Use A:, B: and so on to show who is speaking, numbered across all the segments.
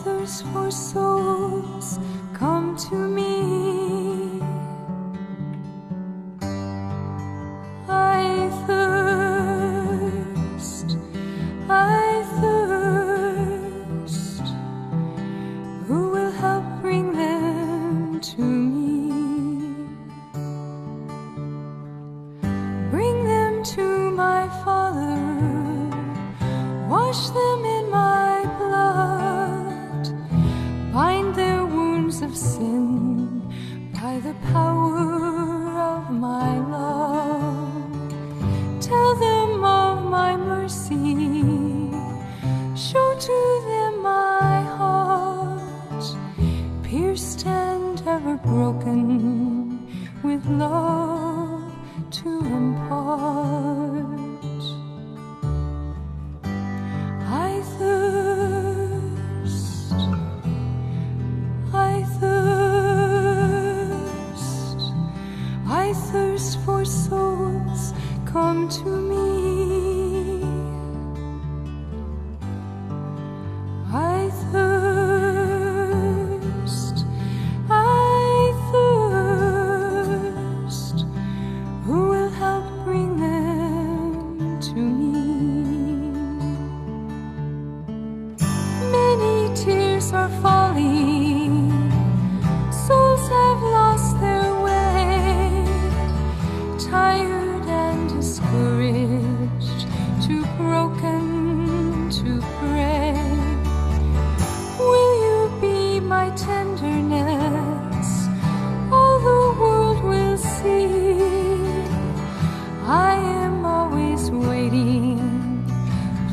A: thirst for souls, come to me. I thirst. Who will help bring them to me? Bring them to my Father, wash them in my blood, bind their wounds of sin by the power of my love. Tell them of my mercy, show to them my heart, pierced and ever broken, with love to impart. I thirst for souls, come to me. I thirst. Who will help bring them to me? Many tears are falling, souls have lost their way, tired and discouraged, too broken to pray. Will you be my tenderness? All the world will see. I am always waiting.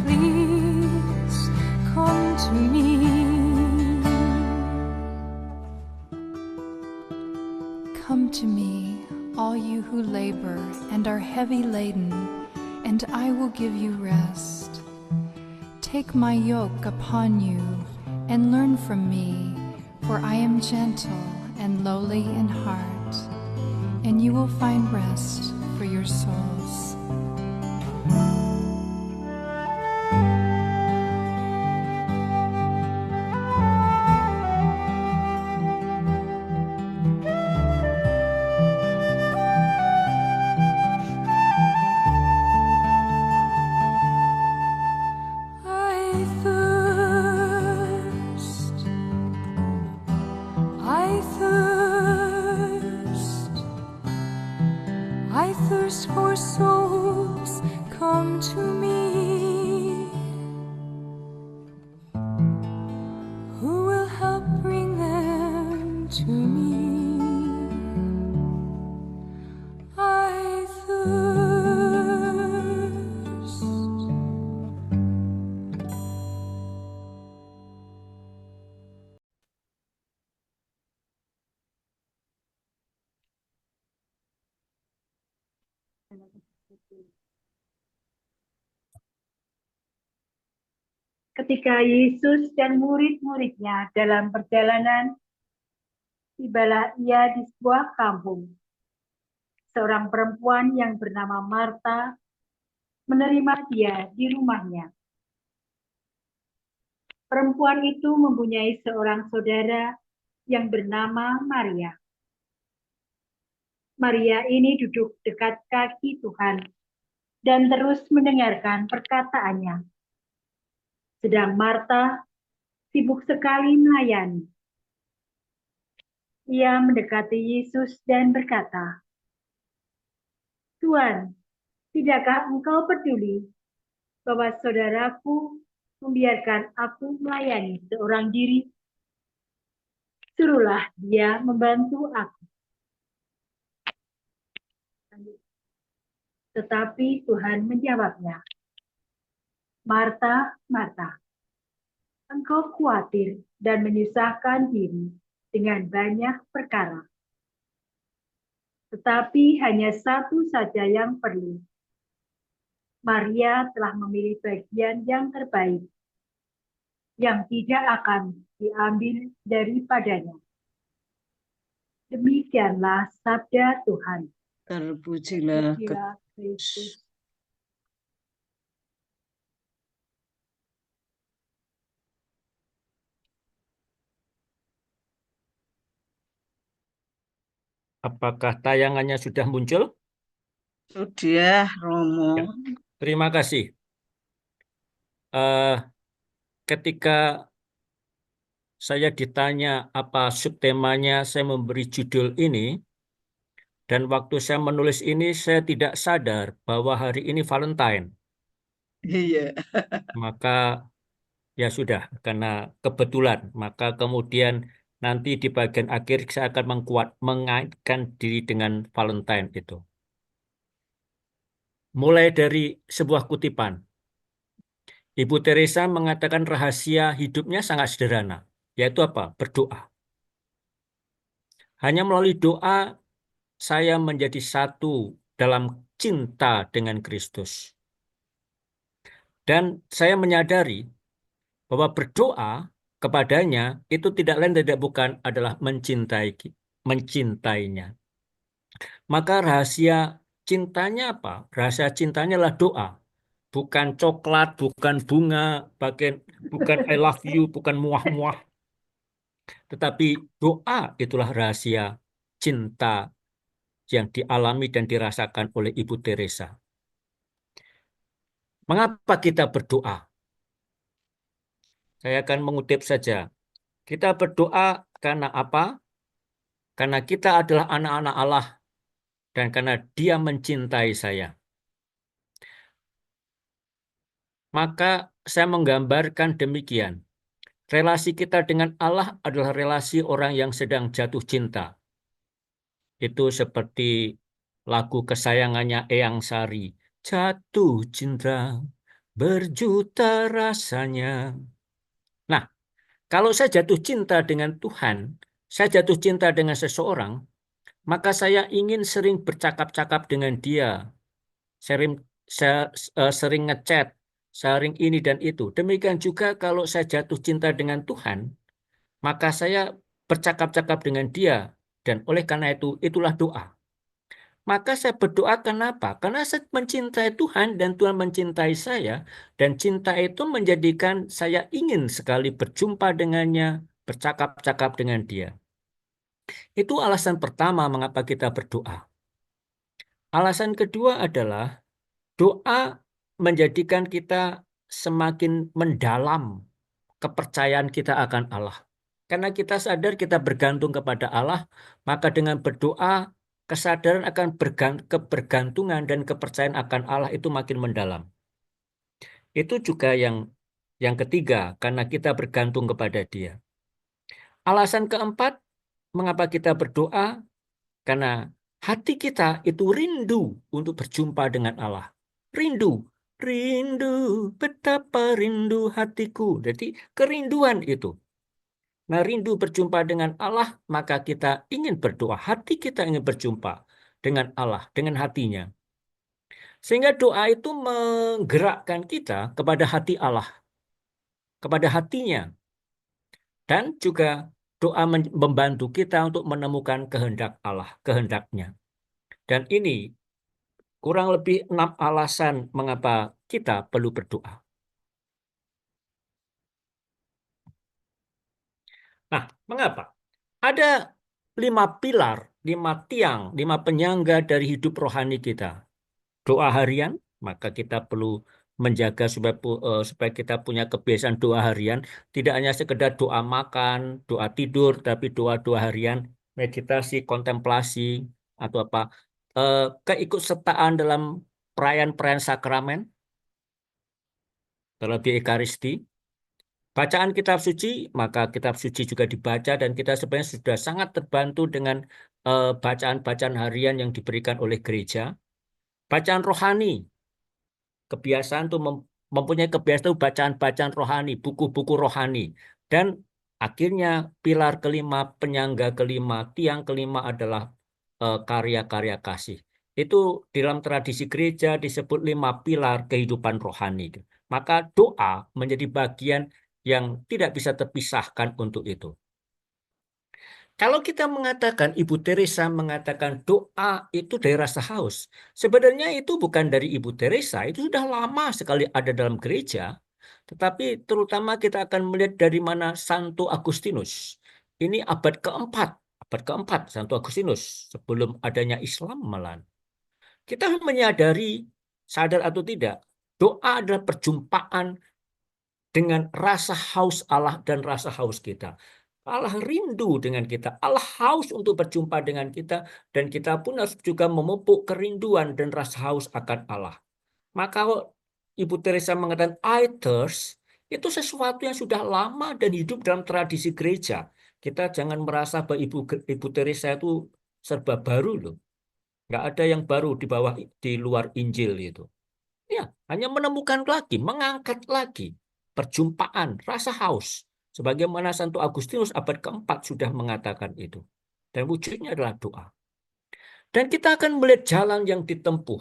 A: Please come to me. Come to me, all you who labor and are heavy laden, and I will give you rest. Take my yoke upon you and learn from me, for I am gentle and lowly in heart, and you will find rest for your souls. I thirst for souls, come to me. Who will help bring them to me? I thirst.
B: Ketika Yesus dan murid-muridnya dalam perjalanan, tibalah ia di sebuah kampung. Seorang perempuan yang bernama Marta menerima dia di rumahnya. Perempuan itu mempunyai seorang saudara yang bernama Maria. Maria ini duduk dekat kaki Tuhan dan terus mendengarkan perkataannya. Sedang Marta sibuk sekali melayani. Ia mendekati Yesus dan berkata, "Tuhan, tidakkah engkau peduli bahwa saudaraku membiarkan aku melayani seorang diri? Suruhlah dia membantu aku." Tetapi Tuhan menjawabnya, "Marta, Marta, engkau khawatir dan menyusahkan diri dengan banyak perkara. Tetapi hanya satu saja yang perlu. Maria telah memilih bagian yang terbaik, yang tidak akan diambil daripadanya." Demikianlah sabda Tuhan.
C: Terpujilah
B: Terpujilah Kristus.
C: Apakah tayangannya sudah muncul?
D: Sudah, Romo.
C: Ya, terima kasih. Eh, ketika saya ditanya apa subtemanya, saya memberi judul ini, dan waktu saya menulis ini, saya tidak sadar bahwa hari ini Valentine.
D: Iya.
C: Maka ya sudah, karena kebetulan. Maka kemudian nanti di bagian akhir saya akan mengaitkan diri dengan Valentine itu. Mulai dari sebuah kutipan. Ibu Teresa mengatakan rahasia hidupnya sangat sederhana, yaitu apa? Berdoa. Hanya melalui doa saya menjadi satu dalam cinta dengan Kristus. Dan saya menyadari bahwa berdoa kepadanya itu tidak lain tidak bukan adalah mencintainya. Maka rahasia cintanya apa? Rahasia cintanya adalah doa. Bukan coklat, bukan bunga, bukan I love you, bukan muah-muah. Tetapi doa itulah rahasia cinta yang dialami dan dirasakan oleh Ibu Teresa. Mengapa kita berdoa? Saya akan mengutip saja. Kita berdoa karena apa? Karena kita adalah anak-anak Allah dan karena Dia mencintai saya. Maka saya menggambarkan demikian. Relasi kita dengan Allah adalah relasi orang yang sedang jatuh cinta. Itu seperti lagu kesayangannya Eyang Sari. Jatuh cinta, berjuta rasanya. Nah, kalau saya jatuh cinta dengan Tuhan, saya jatuh cinta dengan seseorang, maka saya ingin sering bercakap-cakap dengan dia. Sering, sering ngechat, sering ini dan itu. Demikian juga kalau saya jatuh cinta dengan Tuhan, maka saya bercakap-cakap dengan dia. Dan oleh karena itu, itulah doa. Maka saya berdoa kenapa? Karena saya mencintai Tuhan dan Tuhan mencintai saya. Dan cinta itu menjadikan saya ingin sekali berjumpa dengannya, bercakap-cakap dengan dia. Itu alasan pertama mengapa kita berdoa. Alasan kedua adalah doa menjadikan kita semakin mendalam kepercayaan kita akan Allah. Karena kita sadar kita bergantung kepada Allah, maka dengan berdoa, kesadaran akan kebergantungan dan kepercayaan akan Allah itu makin mendalam. Itu juga yang ketiga, karena kita bergantung kepada Dia. Alasan keempat, mengapa kita berdoa? Karena hati kita itu rindu untuk berjumpa dengan Allah. Rindu, rindu, betapa rindu hatiku. Jadi kerinduan itu. Nah, rindu berjumpa dengan Allah, maka kita ingin berdoa. Hati kita ingin berjumpa dengan Allah, dengan hatinya. Sehingga doa itu menggerakkan kita kepada hati Allah, kepada hatinya. Dan juga doa membantu kita untuk menemukan kehendak Allah, kehendaknya. Dan ini kurang lebih 6 alasan mengapa kita perlu berdoa. Nah, mengapa? Ada 5 pilar, 5 tiang, 5 penyangga dari hidup rohani kita. Doa harian, maka kita perlu menjaga supaya kita punya kebiasaan doa harian. Tidak hanya sekedar doa makan, doa tidur, tapi doa-doa harian, meditasi, kontemplasi, atau apa. Keikutsertaan dalam perayaan-perayaan sakramen, terlebih Ekaristi. Bacaan kitab suci, maka kitab suci juga dibaca dan kita sebenarnya sudah sangat terbantu dengan bacaan-bacaan harian yang diberikan oleh gereja. Bacaan rohani, kebiasaan tuh mempunyai kebiasaan bacaan-bacaan rohani, buku-buku rohani. Dan akhirnya pilar kelima, penyangga kelima, tiang kelima adalah karya-karya kasih. Itu dalam tradisi gereja disebut 5 pilar kehidupan rohani. Maka doa menjadi bagian yang tidak bisa terpisahkan untuk itu. Kalau kita mengatakan, Ibu Teresa mengatakan doa itu dari rasa haus. Sebenarnya itu bukan dari Ibu Teresa, itu sudah lama sekali ada dalam gereja. Tetapi terutama kita akan melihat dari mana Santo Agustinus. Ini abad keempat abad keempat, Santo Agustinus, sebelum adanya Islam malahan. Kita menyadari, sadar atau tidak, doa adalah perjumpaan dengan rasa haus Allah dan rasa haus kita. Allah rindu dengan kita. Allah haus untuk berjumpa dengan kita. Dan kita pun harus juga memupuk kerinduan dan rasa haus akan Allah. Maka kalau Ibu Teresa mengatakan I thirst, itu sesuatu yang sudah lama dan hidup dalam tradisi gereja. Kita jangan merasa bahwa Ibu Teresa itu serba baru loh. Nggak ada yang baru di luar Injil itu. Ya, hanya menemukan lagi, mengangkat lagi perjumpaan, rasa haus. Sebagaimana Santo Agustinus abad keempat sudah mengatakan itu. Dan wujudnya adalah doa. Dan kita akan melihat jalan yang ditempuh.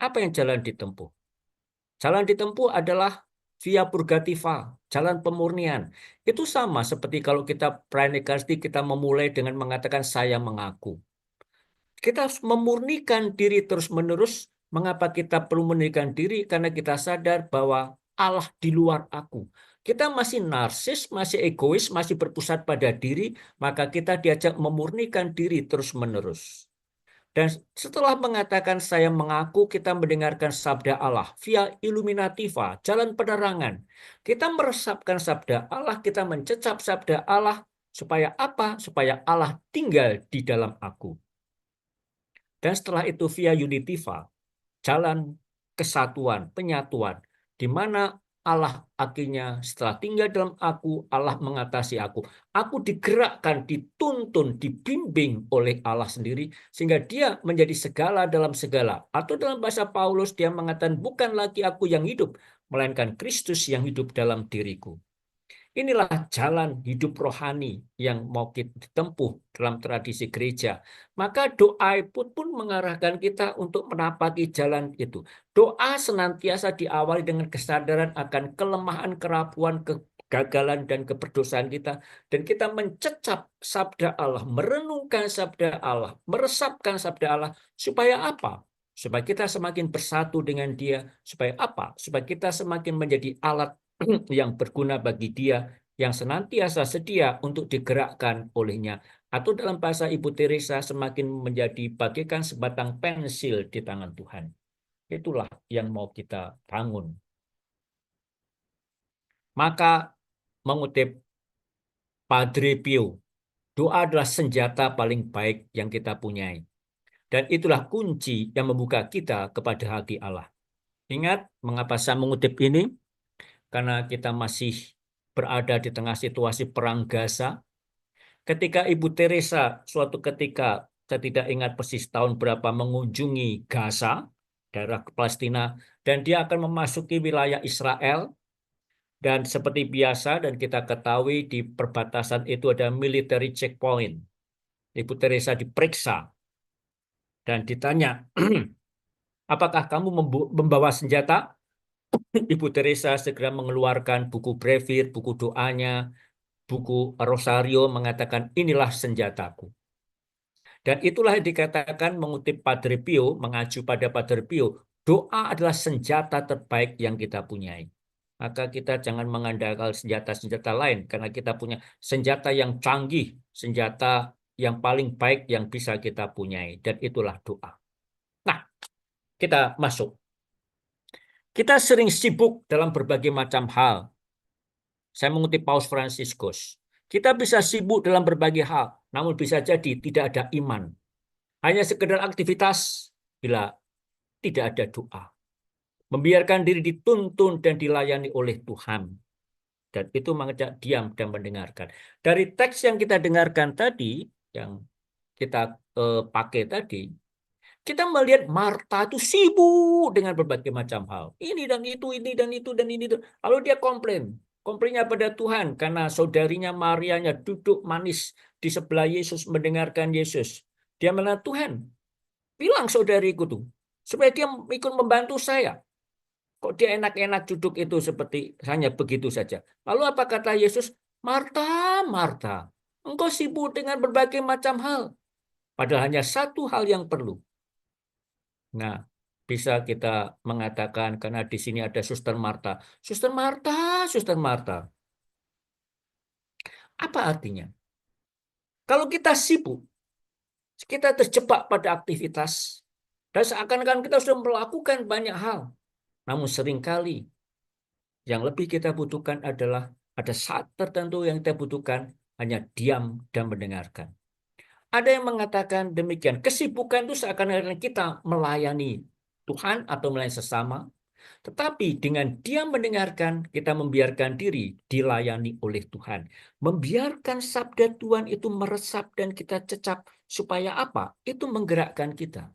C: Apa yang jalan ditempuh? Jalan ditempuh adalah via purgativa, jalan pemurnian. Itu sama seperti kalau kita pranikasti, kita memulai dengan mengatakan saya mengaku. Kita harus memurnikan diri terus-menerus. Mengapa kita perlu memurnikan diri? Karena kita sadar bahwa Allah di luar aku. Kita masih narsis, masih egois, masih berpusat pada diri, maka kita diajak memurnikan diri terus-menerus. Dan setelah mengatakan saya mengaku, kita mendengarkan sabda Allah via illuminativa, jalan penerangan. Kita meresapkan sabda Allah, kita mencecap sabda Allah, supaya apa? Supaya Allah tinggal di dalam aku. Dan setelah itu via unitiva, jalan kesatuan, penyatuan, di mana Allah akhirnya setelah tinggal dalam aku, Allah mengatasi aku. Aku digerakkan, dituntun, dibimbing oleh Allah sendiri, sehingga dia menjadi segala dalam segala. Atau dalam bahasa Paulus, dia mengatakan, bukan lagi aku yang hidup, melainkan Kristus yang hidup dalam diriku. Inilah jalan hidup rohani yang mau kita tempuh dalam tradisi gereja. Maka doa pun mengarahkan kita untuk menapaki jalan itu. Doa senantiasa diawali dengan kesadaran akan kelemahan, kerapuan, kegagalan, dan keberdosaan kita. Dan kita mencecap sabda Allah, merenungkan sabda Allah, meresapkan sabda Allah. Supaya apa? Supaya kita semakin bersatu dengan Dia. Supaya apa? Supaya kita semakin menjadi alat yang berguna bagi Dia, yang senantiasa sedia untuk digerakkan olehnya. Atau dalam bahasa Ibu Teresa, semakin menjadi bagaikan sebatang pensil di tangan Tuhan. Itulah yang mau kita bangun. Maka mengutip Padre Pio, doa adalah senjata paling baik yang kita punyai. Dan itulah kunci yang membuka kita kepada hati Allah. Ingat mengapa saya mengutip ini? Karena kita masih berada di tengah situasi perang Gaza. Ketika Ibu Teresa suatu ketika, saya tidak ingat persis tahun berapa, mengunjungi Gaza, daerah Palestina, dan dia akan memasuki wilayah Israel. Dan seperti biasa, dan kita ketahui di perbatasan itu ada military checkpoint. Ibu Teresa diperiksa dan ditanya, apakah kamu membawa senjata? Ibu Teresa segera mengeluarkan buku brevir, buku doanya, buku Rosario, mengatakan inilah senjataku. Dan itulah yang dikatakan mengutip Padre Pio, mengacu pada Padre Pio, doa adalah senjata terbaik yang kita punyai. Maka kita jangan mengandalkan senjata-senjata lain, karena kita punya senjata yang canggih, senjata yang paling baik yang bisa kita punyai, dan itulah doa. Nah, kita masuk. Kita sering sibuk dalam berbagai macam hal. Saya mengutip Paus Fransiskus. Kita bisa sibuk dalam berbagai hal, namun bisa jadi tidak ada iman. Hanya sekedar aktivitas bila tidak ada doa. Membiarkan diri dituntun dan dilayani oleh Tuhan. Dan itu mengajak diam dan mendengarkan. Dari teks yang kita dengarkan tadi, yang kita pakai tadi, kita melihat Marta itu sibuk dengan berbagai macam hal. Ini dan itu, ini dan itu, dan ini. Lalu dia komplain. Komplainnya pada Tuhan karena saudarinya Marianya duduk manis di sebelah Yesus mendengarkan Yesus. Dia bilang, Tuhan, bilang saudariku tuh, supaya dia ikut membantu saya. Kok dia enak-enak duduk itu seperti hanya begitu saja. Lalu apa kata Yesus? Marta, Marta, engkau sibuk dengan berbagai macam hal. Padahal hanya satu hal yang perlu. Nah, bisa kita mengatakan karena di sini ada Suster Marta. Suster Marta, Suster Marta. Apa artinya? Kalau kita sibuk, kita terjebak pada aktivitas, dan seakan-akan kita sudah melakukan banyak hal. Namun seringkali yang lebih kita butuhkan adalah ada saat tertentu yang kita butuhkan hanya diam dan mendengarkan. Ada yang mengatakan demikian, kesibukan itu seakan-akan kita melayani Tuhan atau melayani sesama, tetapi dengan diam mendengarkan, kita membiarkan diri dilayani oleh Tuhan. Membiarkan sabda Tuhan itu meresap dan kita cecap, supaya apa? Itu menggerakkan kita.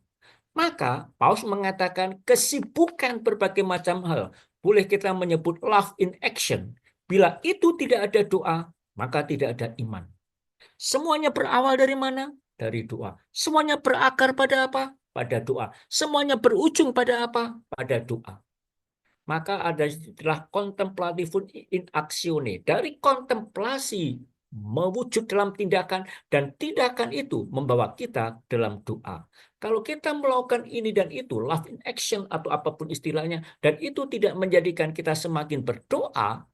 C: Maka Paulus mengatakan kesibukan berbagai macam hal. Boleh kita menyebut love in action. Bila itu tidak ada doa, maka tidak ada iman. Semuanya berawal dari mana? Dari doa. Semuanya berakar pada apa? Pada doa. Semuanya berujung pada apa? Pada doa. Maka ada istilah contemplativum in actione. Dari kontemplasi mewujud dalam tindakan, dan tindakan itu membawa kita dalam doa. Kalau kita melakukan ini dan itu, love in action atau apapun istilahnya, dan itu tidak menjadikan kita semakin berdoa,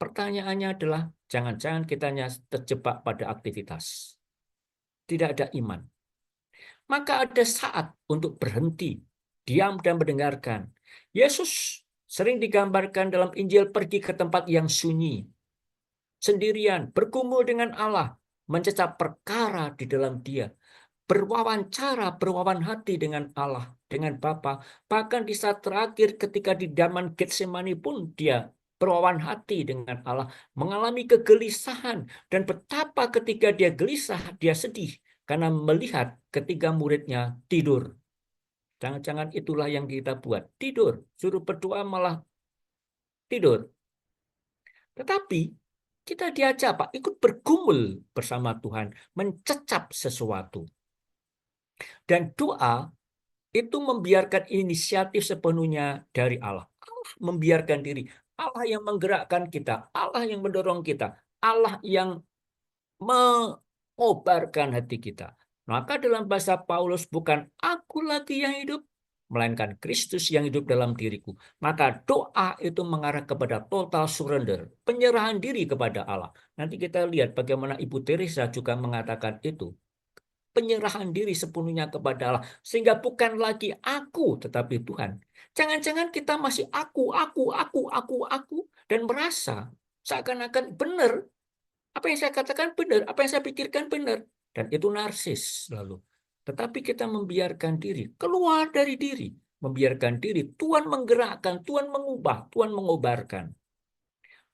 C: pertanyaannya adalah jangan-jangan kita hanya terjebak pada aktivitas. Tidak ada iman. Maka ada saat untuk berhenti, diam dan mendengarkan. Yesus sering digambarkan dalam Injil pergi ke tempat yang sunyi, sendirian, bergumul dengan Allah, mencecap perkara di dalam Dia, berwawan hati dengan Allah, dengan Bapa. Bahkan di saat terakhir ketika di Taman Getsemani pun dia berwawan hati dengan Allah, mengalami kegelisahan, dan betapa ketika dia gelisah, dia sedih karena melihat ketiga muridnya tidur. Jangan-jangan itulah yang kita buat, tidur, suruh berdoa malah tidur. Tetapi kita diajak, Pak, ikut bergumul bersama Tuhan, mencecap sesuatu. Dan doa itu membiarkan inisiatif sepenuhnya dari Allah. Allah membiarkan diri. Allah yang menggerakkan kita. Allah yang mendorong kita. Allah yang mengobarkan hati kita. Maka dalam bahasa Paulus, bukan aku lagi yang hidup, melainkan Kristus yang hidup dalam diriku. Maka doa itu mengarah kepada total surrender, penyerahan diri kepada Allah. Nanti kita lihat bagaimana Ibu Teresa juga mengatakan itu. Penyerahan diri sepenuhnya kepada Allah. Sehingga bukan lagi aku, tetapi Tuhan. Jangan-jangan kita masih aku, dan merasa seakan-akan benar. Apa yang saya katakan benar, apa yang saya pikirkan benar. Dan itu narsis lalu. Tetapi kita membiarkan diri, keluar dari diri. Membiarkan diri, Tuhan menggerakkan, Tuhan mengubah, Tuhan mengobarkan.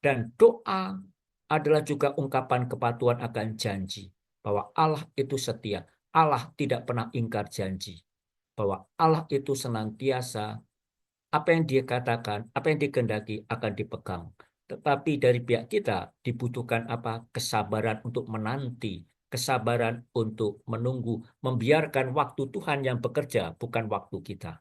C: Dan doa adalah juga ungkapan kepatuhan akan janji. Bahwa Allah itu setia. Allah tidak pernah ingkar janji. Bahwa Allah itu senantiasa apa yang dia katakan, apa yang dikehendaki akan dipegang. Tetapi dari pihak kita dibutuhkan apa? Kesabaran untuk menanti, kesabaran untuk menunggu, membiarkan waktu Tuhan yang bekerja, bukan waktu kita.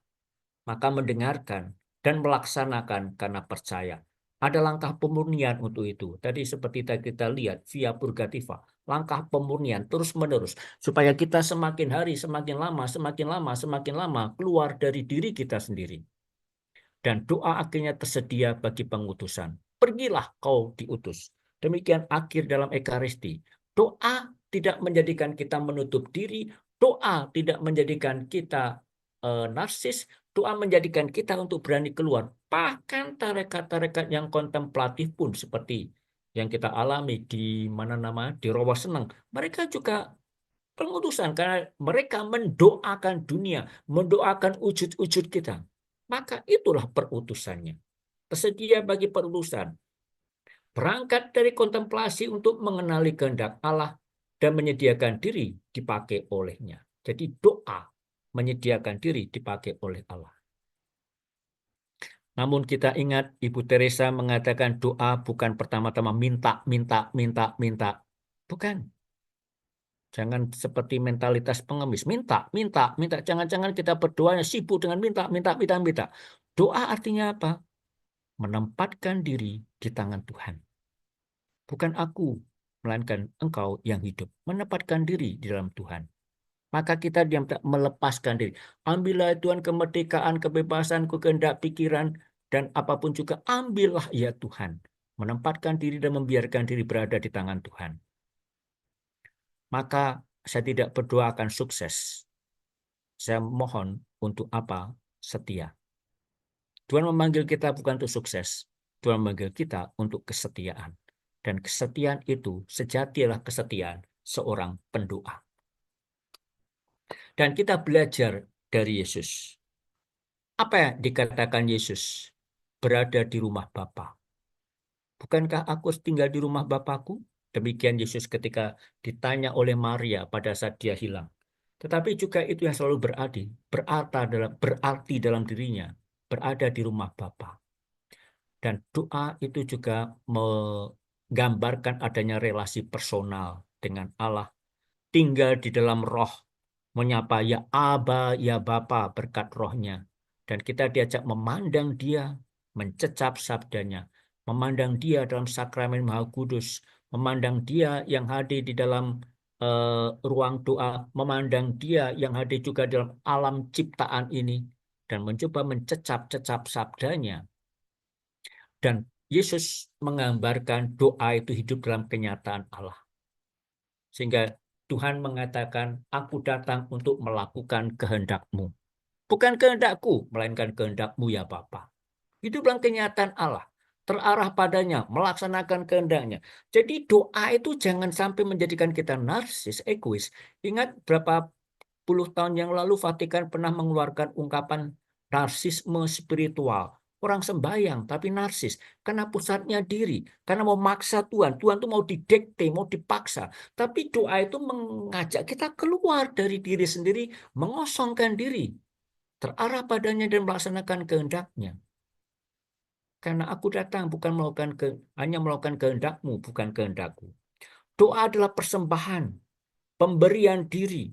C: Maka mendengarkan dan melaksanakan karena percaya. Ada langkah pemurnian untuk itu. Tadi seperti kita lihat via purgativa, langkah pemurnian terus-menerus supaya kita semakin hari, semakin lama keluar dari diri kita sendiri. Dan doa akhirnya tersedia bagi pengutusan. Pergilah kau diutus. Demikian akhir dalam Ekaristi. Doa tidak menjadikan kita menutup diri, doa tidak menjadikan kita narsis, doa menjadikan kita untuk berani keluar. Bahkan tarekat-tarekat yang kontemplatif pun seperti yang kita alami di di Rawa Seneng, mereka juga pengutusan karena mereka mendoakan dunia, mendoakan wujud-wujud kita. Maka itulah perutusannya. Tersedia bagi perutusan. Berangkat dari kontemplasi untuk mengenali kehendak Allah dan menyediakan diri dipakai olehnya. Jadi doa menyediakan diri dipakai oleh Allah. Namun kita ingat Ibu Teresa mengatakan doa bukan pertama-tama minta. Bukan. Jangan seperti mentalitas pengemis. Minta. Jangan-jangan kita berdoanya sibuk dengan minta. Doa artinya apa? Menempatkan diri di tangan Tuhan. Bukan aku, melainkan Engkau yang hidup. Menempatkan diri di dalam Tuhan. Maka kita diam melepaskan diri. Ambillah Tuhan kemerdekaan, kebebasan, kehendak pikiran, dan apapun juga ambillah ya Tuhan. Menempatkan diri dan membiarkan diri berada di tangan Tuhan. maka saya tidak berdoa akan sukses. Saya mohon untuk apa? Setia. Tuhan memanggil kita bukan untuk sukses. Tuhan memanggil kita untuk kesetiaan. Dan kesetiaan itu sejatilah kesetiaan seorang pendoa. Dan kita belajar dari Yesus. Apa yang dikatakan Yesus? Berada di rumah Bapa. Bukankah aku tinggal di rumah Bapakku? Demikian Yesus ketika ditanya oleh Maria pada saat dia hilang. Tetapi juga itu yang selalu berarti dalam dirinya, berada di rumah Bapa. Dan doa itu juga menggambarkan adanya relasi personal dengan Allah, tinggal di dalam roh, menyapa ya Aba, ya Bapa berkat rohnya. Dan kita diajak memandang dia, mencecap sabdanya, memandang dia dalam sakramen Maha Kudus, memandang dia yang hadir di dalam ruang doa, memandang dia yang hadir juga dalam alam ciptaan ini, dan mencoba mencecap-cecap sabdanya. Dan Yesus menggambarkan doa itu hidup dalam kenyataan Allah. Sehingga Tuhan mengatakan, aku datang untuk melakukan kehendak-Mu. Bukan kehendak-Ku, melainkan kehendak-Mu ya Bapa. Hidup dalam kenyataan Allah. Terarah padanya, melaksanakan kehendak-Nya. Jadi doa itu jangan sampai menjadikan kita narsis, egois. Ingat berapa puluh tahun yang lalu Vatikan pernah mengeluarkan ungkapan narsisme spiritual. Orang sembahyang tapi narsis karena pusatnya diri, karena mau maksa Tuhan. Tuhan itu mau didikte, mau dipaksa. Tapi doa itu mengajak kita keluar dari diri sendiri, mengosongkan diri, terarah padanya dan melaksanakan kehendak-Nya. Karena aku datang bukan hanya melakukan kehendak-Mu, bukan kehendak-Ku. Doa adalah persembahan, pemberian diri.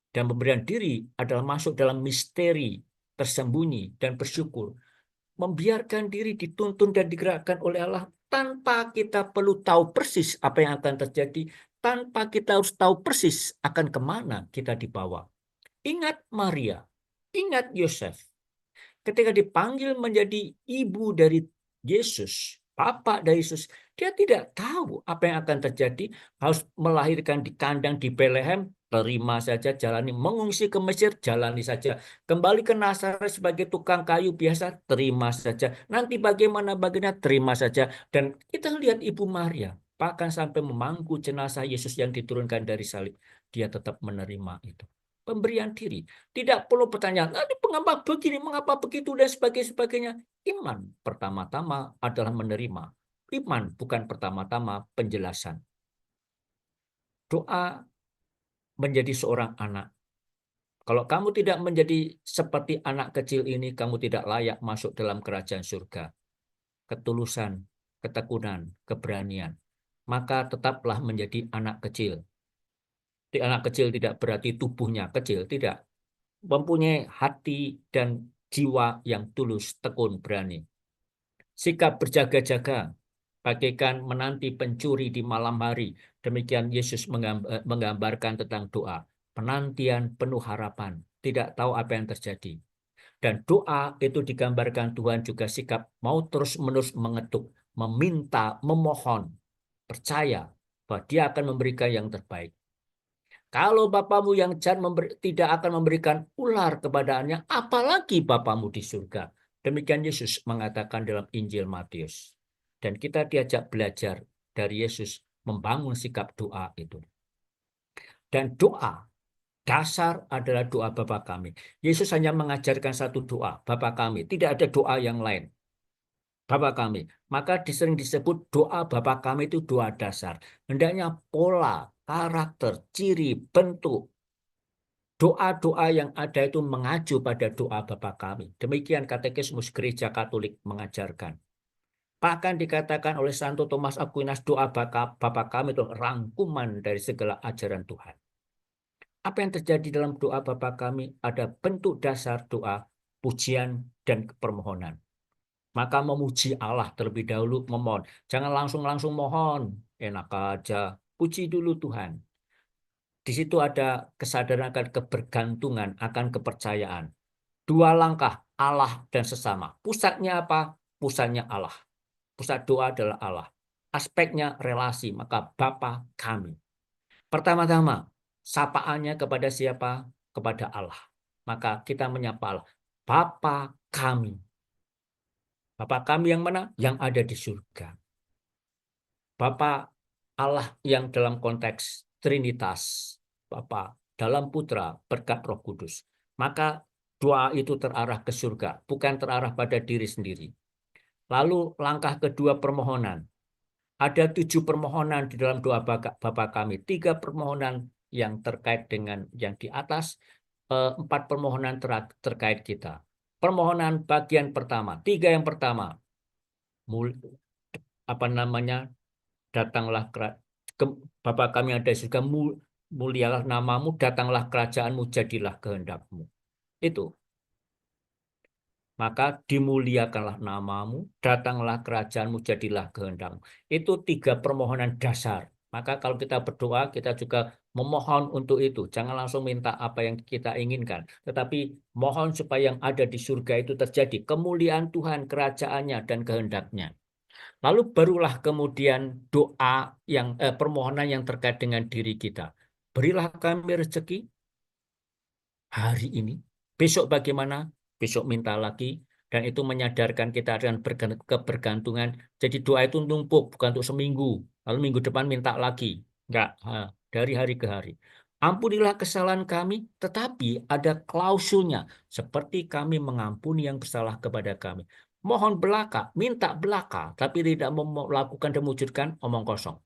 C: Dan pemberian diri adalah masuk dalam misteri tersembunyi dan bersyukur. Membiarkan diri dituntun dan digerakkan oleh Allah tanpa kita perlu tahu persis apa yang akan terjadi, tanpa kita harus tahu persis akan kemana kita dibawa. Ingat Maria, ingat Yosef. Ketika dipanggil menjadi ibu dari Yesus, bapak dari Yesus, dia tidak tahu apa yang akan terjadi, harus melahirkan di kandang di Bethlehem, terima saja, jalani. Mengungsi ke Mesir, jalani saja. Kembali ke Nazaret sebagai tukang kayu biasa, terima saja. Nanti bagaimana terima saja. Dan kita lihat Ibu Maria, bahkan sampai memangku jenazah Yesus yang diturunkan dari salib, dia tetap menerima itu. Pemberian diri. Tidak perlu pertanyaan, mengapa begini, mengapa begitu, dan sebagainya. Iman pertama-tama adalah menerima. Iman bukan pertama-tama penjelasan. Doa menjadi seorang anak. Kalau kamu tidak menjadi seperti anak kecil ini, kamu tidak layak masuk dalam kerajaan surga. Ketulusan, ketekunan, keberanian. Maka tetaplah menjadi anak kecil. Anak kecil tidak berarti tubuhnya kecil, tidak. Mempunyai hati dan jiwa yang tulus, tekun, berani. Sikap berjaga-jaga, bagaikan menanti pencuri di malam hari. Demikian Yesus menggambarkan tentang doa. Penantian penuh harapan, tidak tahu apa yang terjadi. Dan doa itu digambarkan Tuhan juga sikap mau terus-menerus mengetuk, meminta, memohon, percaya bahwa Dia akan memberikan yang terbaik. Kalau Bapamu yang jahat tidak akan memberikan ular kepadaannya, apalagi Bapamu di surga. Demikian Yesus mengatakan dalam Injil Matius. Dan kita diajak belajar dari Yesus membangun sikap doa itu. Dan doa, dasar adalah doa Bapa kami. Yesus hanya mengajarkan satu doa, Bapa kami. Tidak ada doa yang lain. Bapa kami. Maka sering disebut doa Bapa kami itu doa dasar. Hendaknya pola, karakter, ciri, bentuk, doa-doa yang ada itu mengacu pada doa Bapa kami. Demikian Katekismus Gereja Katolik mengajarkan. Bahkan dikatakan oleh Santo Thomas Aquinas doa Bapa kami itu rangkuman dari segala ajaran Tuhan. Apa yang terjadi dalam doa Bapa kami? Ada bentuk dasar doa, pujian, dan permohonan. Maka memuji Allah terlebih dahulu, memohon. Jangan langsung-langsung mohon. Enak aja. Puji dulu Tuhan. Di situ ada kesadaran akan kebergantungan, akan kepercayaan. Dua langkah, Allah dan sesama. Pusatnya apa? Pusatnya Allah. Pusat doa adalah Allah. Aspeknya relasi, maka Bapa kami. Pertama-tama, sapaannya kepada siapa? Kepada Allah. Maka kita menyapa Allah. Bapa kami. Bapa kami yang mana? Yang ada di surga. Bapa Allah yang dalam konteks Trinitas. Bapa dalam Putra berkat Roh Kudus. Maka doa itu terarah ke surga, bukan terarah pada diri sendiri. Lalu langkah kedua permohonan. Ada 7 permohonan di dalam doa Bapa kami. 3 permohonan yang terkait dengan yang di atas, 4 permohonan terkait kita. Permohonan bagian pertama, 3 yang pertama, datanglah Bapa kami yang ada di surga, mulialah namamu, datanglah kerajaanmu, jadilah kehendakmu. Itu. Maka dimuliakanlah namamu, datanglah kerajaanmu, jadilah kehendakmu. Itu 3 permohonan dasar. Maka kalau kita berdoa, kita juga memohon untuk itu. Jangan langsung minta apa yang kita inginkan. Tetapi mohon supaya yang ada di surga itu terjadi. Kemuliaan Tuhan, kerajaannya, dan kehendaknya. Lalu barulah kemudian doa permohonan yang terkait dengan diri kita. Berilah kami rezeki hari ini. Besok bagaimana? Besok minta lagi. Dan itu menyadarkan kita dengan kebergantungan. Jadi doa itu numpuk, bukan untuk seminggu. Lalu minggu depan minta lagi. Enggak, dari hari ke hari. Ampunilah kesalahan kami, tetapi ada klausulnya. Seperti kami mengampuni yang bersalah kepada kami. Mohon belaka, minta belaka, tapi tidak melakukan dan mewujudkan, omong kosong.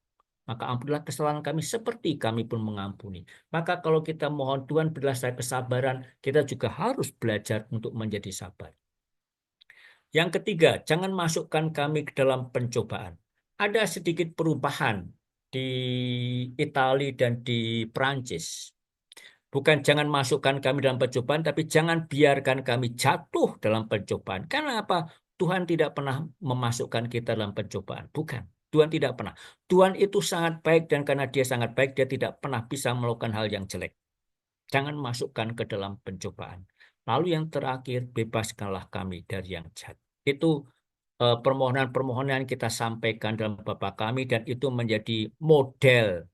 C: Maka ampunilah kesalahan kami seperti kami pun mengampuni. Maka kalau kita mohon Tuhan berilah saya kesabaran, kita juga harus belajar untuk menjadi sabar. Yang ketiga, jangan masukkan kami ke dalam pencobaan. Ada sedikit perubahan di Italia dan di Prancis. Bukan jangan masukkan kami dalam pencobaan, tapi jangan biarkan kami jatuh dalam pencobaan. Karena apa? Tuhan tidak pernah memasukkan kita dalam pencobaan. Bukan. Tuhan tidak pernah. Tuhan itu sangat baik dan karena dia sangat baik, dia tidak pernah bisa melakukan hal yang jelek. Jangan masukkan ke dalam pencobaan. Lalu yang terakhir, bebaskanlah kami dari yang jahat. Itu permohonan-permohonan kita sampaikan dalam Bapa kami dan itu menjadi model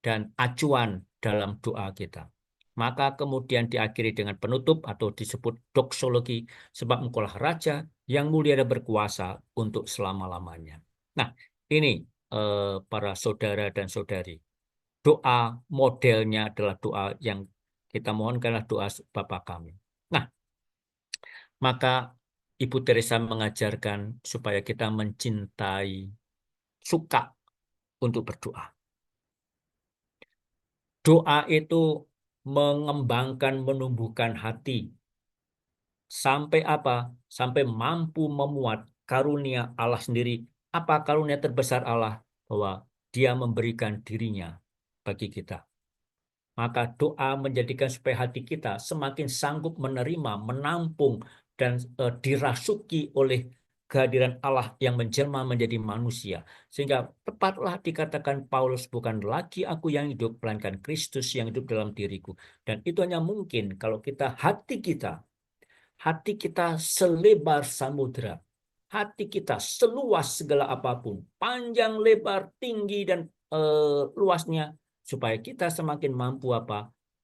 C: dan acuan dalam doa kita. Maka kemudian diakhiri dengan penutup atau disebut doksologi, sebab engkaulah Raja yang mulia dan berkuasa untuk selama-lamanya. Nah, ini para saudara dan saudari. Doa modelnya adalah doa yang kita mohonkanlah doa Bapa kami. Nah, maka Ibu Teresa mengajarkan supaya kita mencintai, suka untuk berdoa. Doa itu mengembangkan, menumbuhkan hati. Sampai apa? Sampai mampu memuat karunia Allah sendiri. Apa karunia terbesar Allah? Bahwa dia memberikan dirinya bagi kita. Maka doa menjadikan supaya hati kita semakin sanggup menerima, menampung, dan dirasuki oleh kehadiran Allah yang menjelma menjadi manusia. Sehingga tepatlah dikatakan Paulus, bukan lagi aku yang hidup, melainkan Kristus yang hidup dalam diriku. Dan itu hanya mungkin kalau hati kita selebar samudra. Hati kita seluas segala apapun. Panjang, lebar, tinggi, dan luasnya. Supaya kita semakin mampu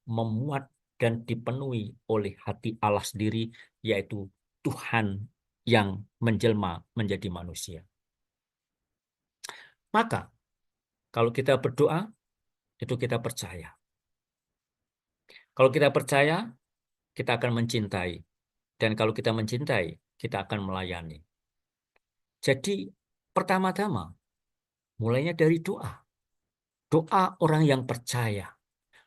C: memuat dan dipenuhi oleh hati Allah sendiri, yaitu Tuhan yang menjelma menjadi manusia. Maka kalau kita berdoa, itu kita percaya. Kalau kita percaya, kita akan mencintai. Dan kalau kita mencintai, kita akan melayani. Jadi pertama-tama, mulainya dari doa. Doa orang yang percaya.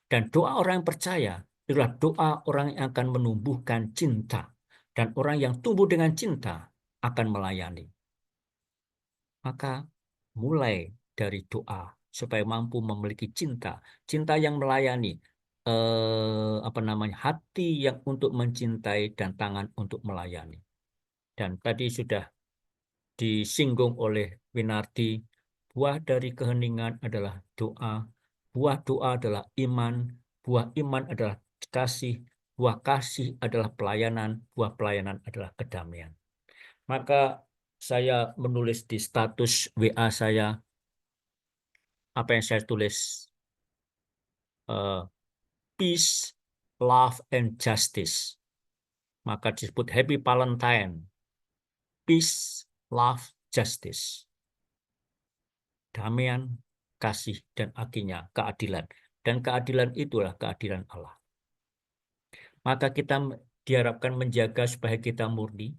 C: Dan doa orang yang percaya adalah doa orang yang akan menumbuhkan cinta. Dan orang yang tumbuh dengan cinta akan melayani. Maka mulai dari doa supaya mampu memiliki cinta. Cinta yang melayani. Hati yang untuk mencintai dan tangan untuk melayani. Dan tadi sudah disinggung oleh Winardi, buah dari keheningan adalah doa, buah doa adalah iman, buah iman adalah kasih, buah kasih adalah pelayanan, buah pelayanan adalah kedamaian. Maka saya menulis di status WA saya, apa yang saya tulis, peace, love, and justice. Maka disebut Happy Valentine. Peace, love, justice. Damaian, kasih, dan akhirnya keadilan. Dan keadilan itulah keadilan Allah. Maka kita diharapkan menjaga supaya kita murni.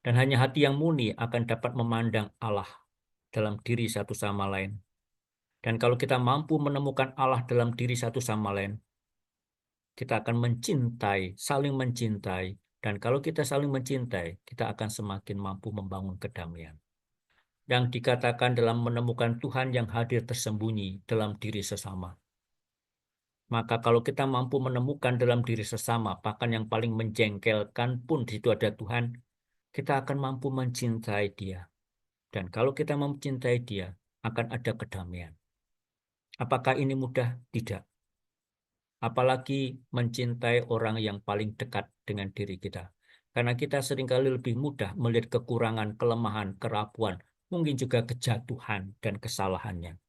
C: Dan hanya hati yang murni akan dapat memandang Allah dalam diri satu sama lain. Dan kalau kita mampu menemukan Allah dalam diri satu sama lain, kita akan mencintai, saling mencintai. Dan kalau kita saling mencintai, kita akan semakin mampu membangun kedamaian. Yang dikatakan dalam menemukan Tuhan yang hadir tersembunyi dalam diri sesama. Maka kalau kita mampu menemukan dalam diri sesama, bahkan yang paling menjengkelkan pun di situ ada Tuhan, kita akan mampu mencintai Dia. Dan kalau kita mencintai Dia, akan ada kedamaian. Apakah ini mudah? Tidak. Apalagi mencintai orang yang paling dekat dengan diri kita. Karena kita seringkali lebih mudah melihat kekurangan, kelemahan, kerapuan, mungkin juga kejatuhan dan kesalahannya.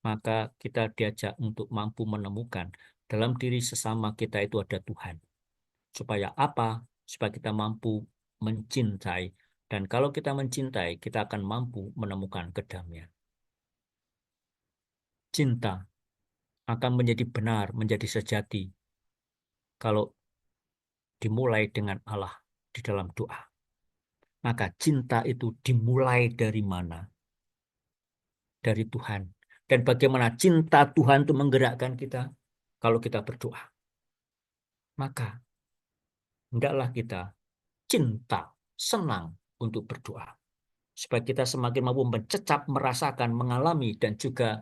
C: Maka kita diajak untuk mampu menemukan dalam diri sesama kita itu ada Tuhan. Supaya apa? Supaya kita mampu mencintai. Dan kalau kita mencintai, kita akan mampu menemukan kedamaian. Cinta akan menjadi benar, menjadi sejati kalau dimulai dengan Allah di dalam doa. Maka cinta itu dimulai dari mana? Dari Tuhan. Dan bagaimana cinta Tuhan itu menggerakkan kita kalau kita berdoa. Maka hendaklah kita cinta, senang untuk berdoa. Supaya kita semakin mampu mencecap, merasakan, mengalami, dan juga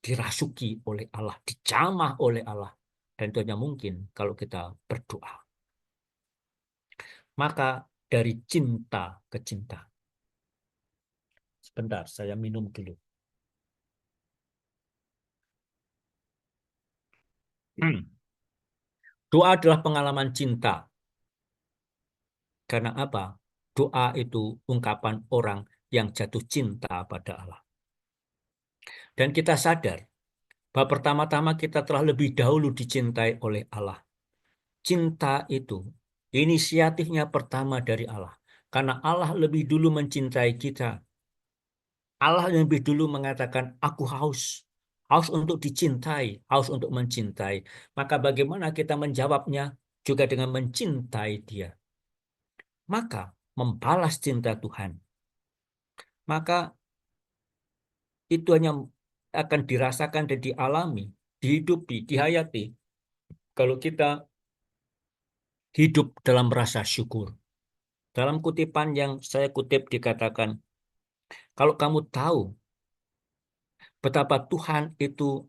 C: dirasuki oleh Allah, dicamah oleh Allah. Dan itu hanya mungkin kalau kita berdoa. Maka dari cinta ke cinta. Sebentar, saya minum dulu. Doa adalah pengalaman cinta. Karena apa? Doa itu ungkapan orang yang jatuh cinta pada Allah. Dan kita sadar bahwa pertama-tama kita telah lebih dahulu dicintai oleh Allah. Cinta itu inisiatifnya pertama dari Allah. Karena Allah lebih dulu mencintai kita. Allah lebih dulu mengatakan, aku haus. Haus untuk dicintai, haus untuk mencintai. Maka bagaimana kita menjawabnya? Juga dengan mencintai Dia. Maka membalas cinta Tuhan. Maka itu hanya akan dirasakan dan dialami, dihidupi, dihayati. Kalau kita hidup dalam rasa syukur. Dalam kutipan yang saya kutip dikatakan, kalau kamu tahu betapa Tuhan itu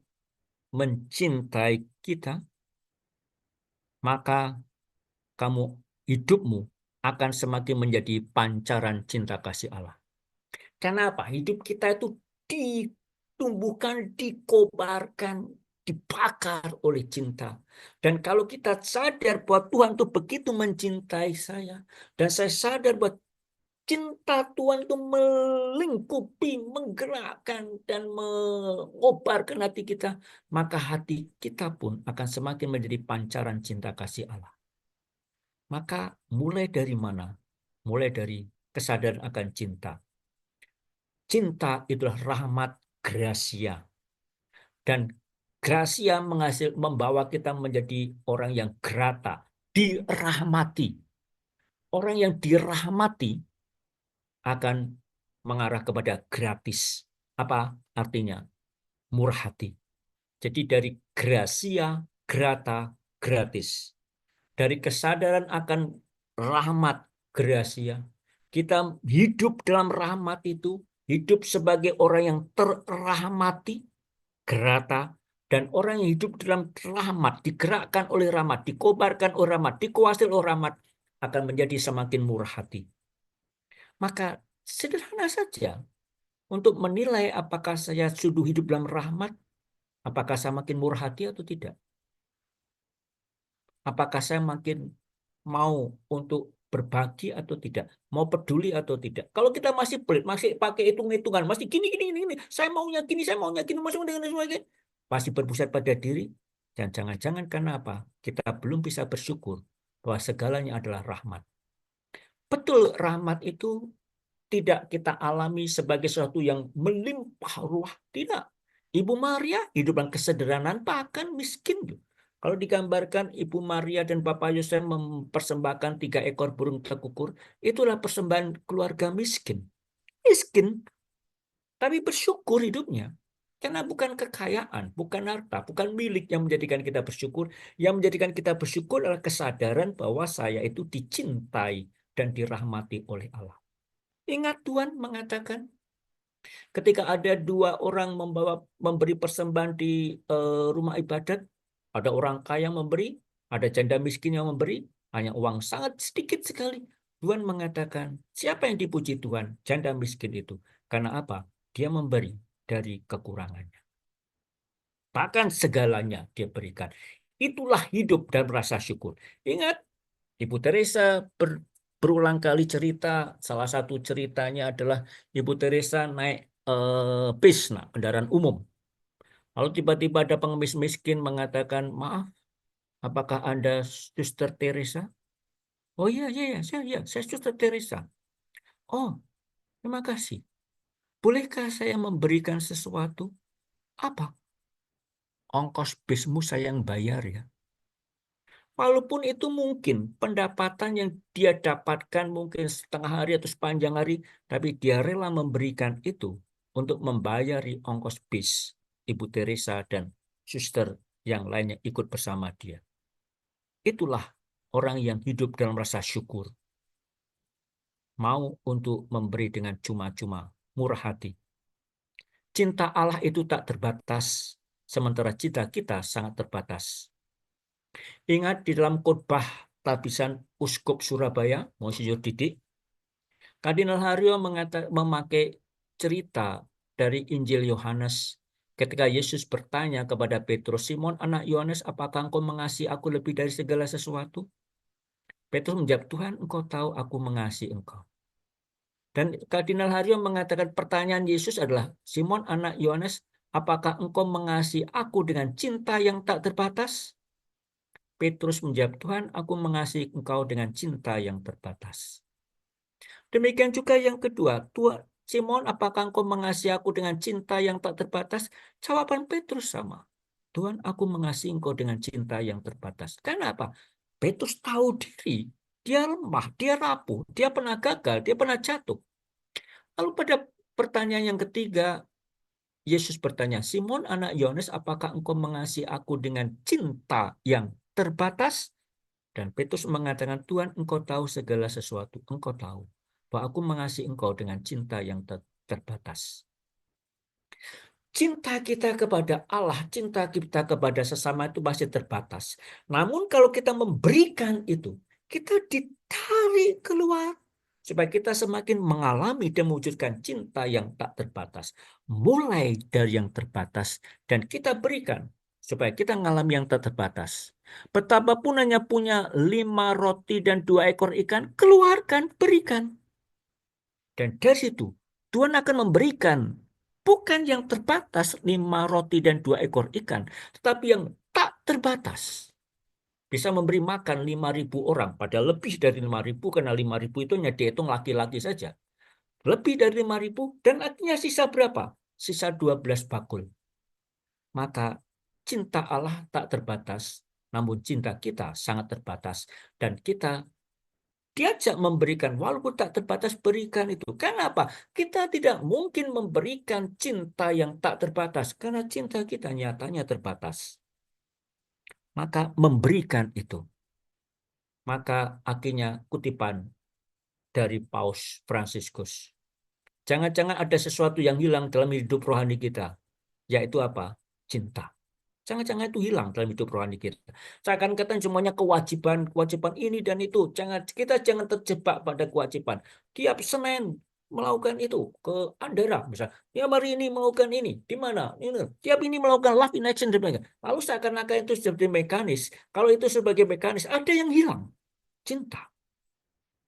C: mencintai kita, maka hidupmu akan semakin menjadi pancaran cinta kasih Allah. Karena apa? Hidup kita itu ditumbuhkan, dikobarkan, dibakar oleh cinta. Dan kalau kita sadar bahwa Tuhan itu begitu mencintai saya, dan saya sadar bahwa cinta Tuhan itu melingkupi, menggerakkan, dan mengobarkan hati kita, maka hati kita pun akan semakin menjadi pancaran cinta kasih Allah. Maka mulai dari mana? Mulai dari kesadaran akan cinta. Cinta itulah rahmat gracia. Dan gracia membawa kita menjadi orang yang grata, dirahmati. Orang yang dirahmati akan mengarah kepada gratis. Apa artinya? Murah hati. Jadi dari gracia, grata, gratis. Dari kesadaran akan rahmat gracia, kita hidup dalam rahmat itu, hidup sebagai orang yang terrahmati, grata, dan orang yang hidup dalam rahmat, digerakkan oleh rahmat, dikobarkan oleh rahmat, dikuasai oleh rahmat, akan menjadi semakin murah hati. Maka sederhana saja untuk menilai apakah saya sudah hidup dalam rahmat, apakah saya makin murah hati atau tidak. Apakah saya makin mau untuk berbagi atau tidak, mau peduli atau tidak. Kalau kita masih pelit, masih pakai hitung-hitungan, masih gini, saya maunya gini, masih dengan sebagainya, masih berpusat pada diri, dan jangan-jangan karena apa? Kita belum bisa bersyukur bahwa segalanya adalah rahmat. Betul, rahmat itu tidak kita alami sebagai sesuatu yang melimpah ruah. Tidak. Ibu Maria hidup dalam kesederhanaan, bahkan miskin. Kalau digambarkan Ibu Maria dan Bapak Yosef mempersembahkan 3 ekor burung tekukur, itulah persembahan keluarga miskin. Miskin, tapi bersyukur hidupnya. Karena bukan kekayaan, bukan harta, bukan milik yang menjadikan kita bersyukur. Yang menjadikan kita bersyukur adalah kesadaran bahwa saya itu dicintai dan dirahmati oleh Allah. Ingat Tuhan mengatakan, ketika ada 2 orang memberi persembahan di rumah ibadat, ada orang kaya memberi, ada janda miskin yang memberi, hanya uang sangat sedikit sekali. Tuhan mengatakan, siapa yang dipuji Tuhan? Janda miskin itu. Karena apa? Dia memberi dari kekurangannya. Bahkan segalanya dia berikan. Itulah hidup dan rasa syukur. Ingat, Ibu Teresa berulang kali cerita. Salah satu ceritanya adalah Ibu Teresa naik bis, kendaraan umum. Lalu tiba-tiba ada pengemis miskin mengatakan, maaf, apakah Anda Suster Teresa? Oh iya, saya Suster Teresa. Oh, terima kasih. Bolehkah saya memberikan sesuatu? Apa? Ongkos bismu saya yang bayar ya. Walaupun itu mungkin pendapatan yang dia dapatkan mungkin setengah hari atau sepanjang hari, tapi dia rela memberikan itu untuk membayari ongkos bis Ibu Teresa dan suster yang lainnya ikut bersama dia. Itulah orang yang hidup dalam rasa syukur. Mau untuk memberi dengan cuma-cuma, murah hati. Cinta Allah itu tak terbatas, sementara cinta kita sangat terbatas. Ingat di dalam khotbah tabisan Uskup Surabaya, Monsinyur Didik, Kardinal Haryo memakai cerita dari Injil Yohanes ketika Yesus bertanya kepada Petrus, Simon anak Yohanes, apakah engkau mengasihi aku lebih dari segala sesuatu? Petrus menjawab, Tuhan engkau tahu aku mengasihi engkau. Dan Kardinal Haryo mengatakan pertanyaan Yesus adalah, Simon anak Yohanes, apakah engkau mengasihi aku dengan cinta yang tak terbatas? Petrus menjawab, Tuhan, aku mengasihi engkau dengan cinta yang terbatas. Demikian juga yang kedua, Tuhan, Simon, apakah engkau mengasihi aku dengan cinta yang tak terbatas? Jawaban Petrus sama. Tuhan, aku mengasihi engkau dengan cinta yang terbatas. Kenapa? Petrus tahu diri. Dia lemah, dia rapuh, dia pernah gagal, dia pernah jatuh. Lalu pada pertanyaan yang ketiga, Yesus bertanya, Simon anak Yohanes, apakah engkau mengasihi aku dengan cinta yang terbatas? Dan Petrus mengatakan, Tuhan engkau tahu segala sesuatu. Engkau tahu bahwa aku mengasihi engkau dengan cinta yang terbatas. Cinta kita kepada Allah, cinta kita kepada sesama itu masih terbatas. Namun kalau kita memberikan itu, kita ditarik keluar. Supaya kita semakin mengalami dan mewujudkan cinta yang tak terbatas. Mulai dari yang terbatas dan kita berikan. Supaya kita mengalami yang tak terbatas. Betapapun hanya punya 5 roti dan 2 ekor ikan, keluarkan, berikan. Dan dari situ Tuhan akan memberikan bukan yang terbatas 5 roti dan 2 ekor ikan, tetapi yang tak terbatas. Bisa memberi makan 5.000 orang, padahal lebih dari 5.000 karena 5.000 itu hanya dihitung laki-laki saja. Lebih dari 5.000 dan artinya sisa berapa? Sisa 12 bakul. Maka cinta Allah tak terbatas, namun cinta kita sangat terbatas. Dan kita diajak memberikan, walaupun tak terbatas, berikan itu. Kenapa? Kita tidak mungkin memberikan cinta yang tak terbatas, karena cinta kita nyatanya terbatas. Maka memberikan itu. Maka akhirnya kutipan dari Paus Fransiskus. Jangan-jangan ada sesuatu yang hilang dalam hidup rohani kita, yaitu apa? Cinta. Jangan-jangan itu hilang dalam hidup rohani kita. Seakan-akan semuanya kewajiban ini dan itu. Kita jangan terjebak pada kewajiban. Tiap Senin melakukan itu ke Andera misalnya. Tiap hari ini melakukan ini. Di mana? Ini. Tiap ini melakukan love in action. Lalu seakan-akan itu seperti mekanis. Kalau itu sebagai mekanis, ada yang hilang. Cinta.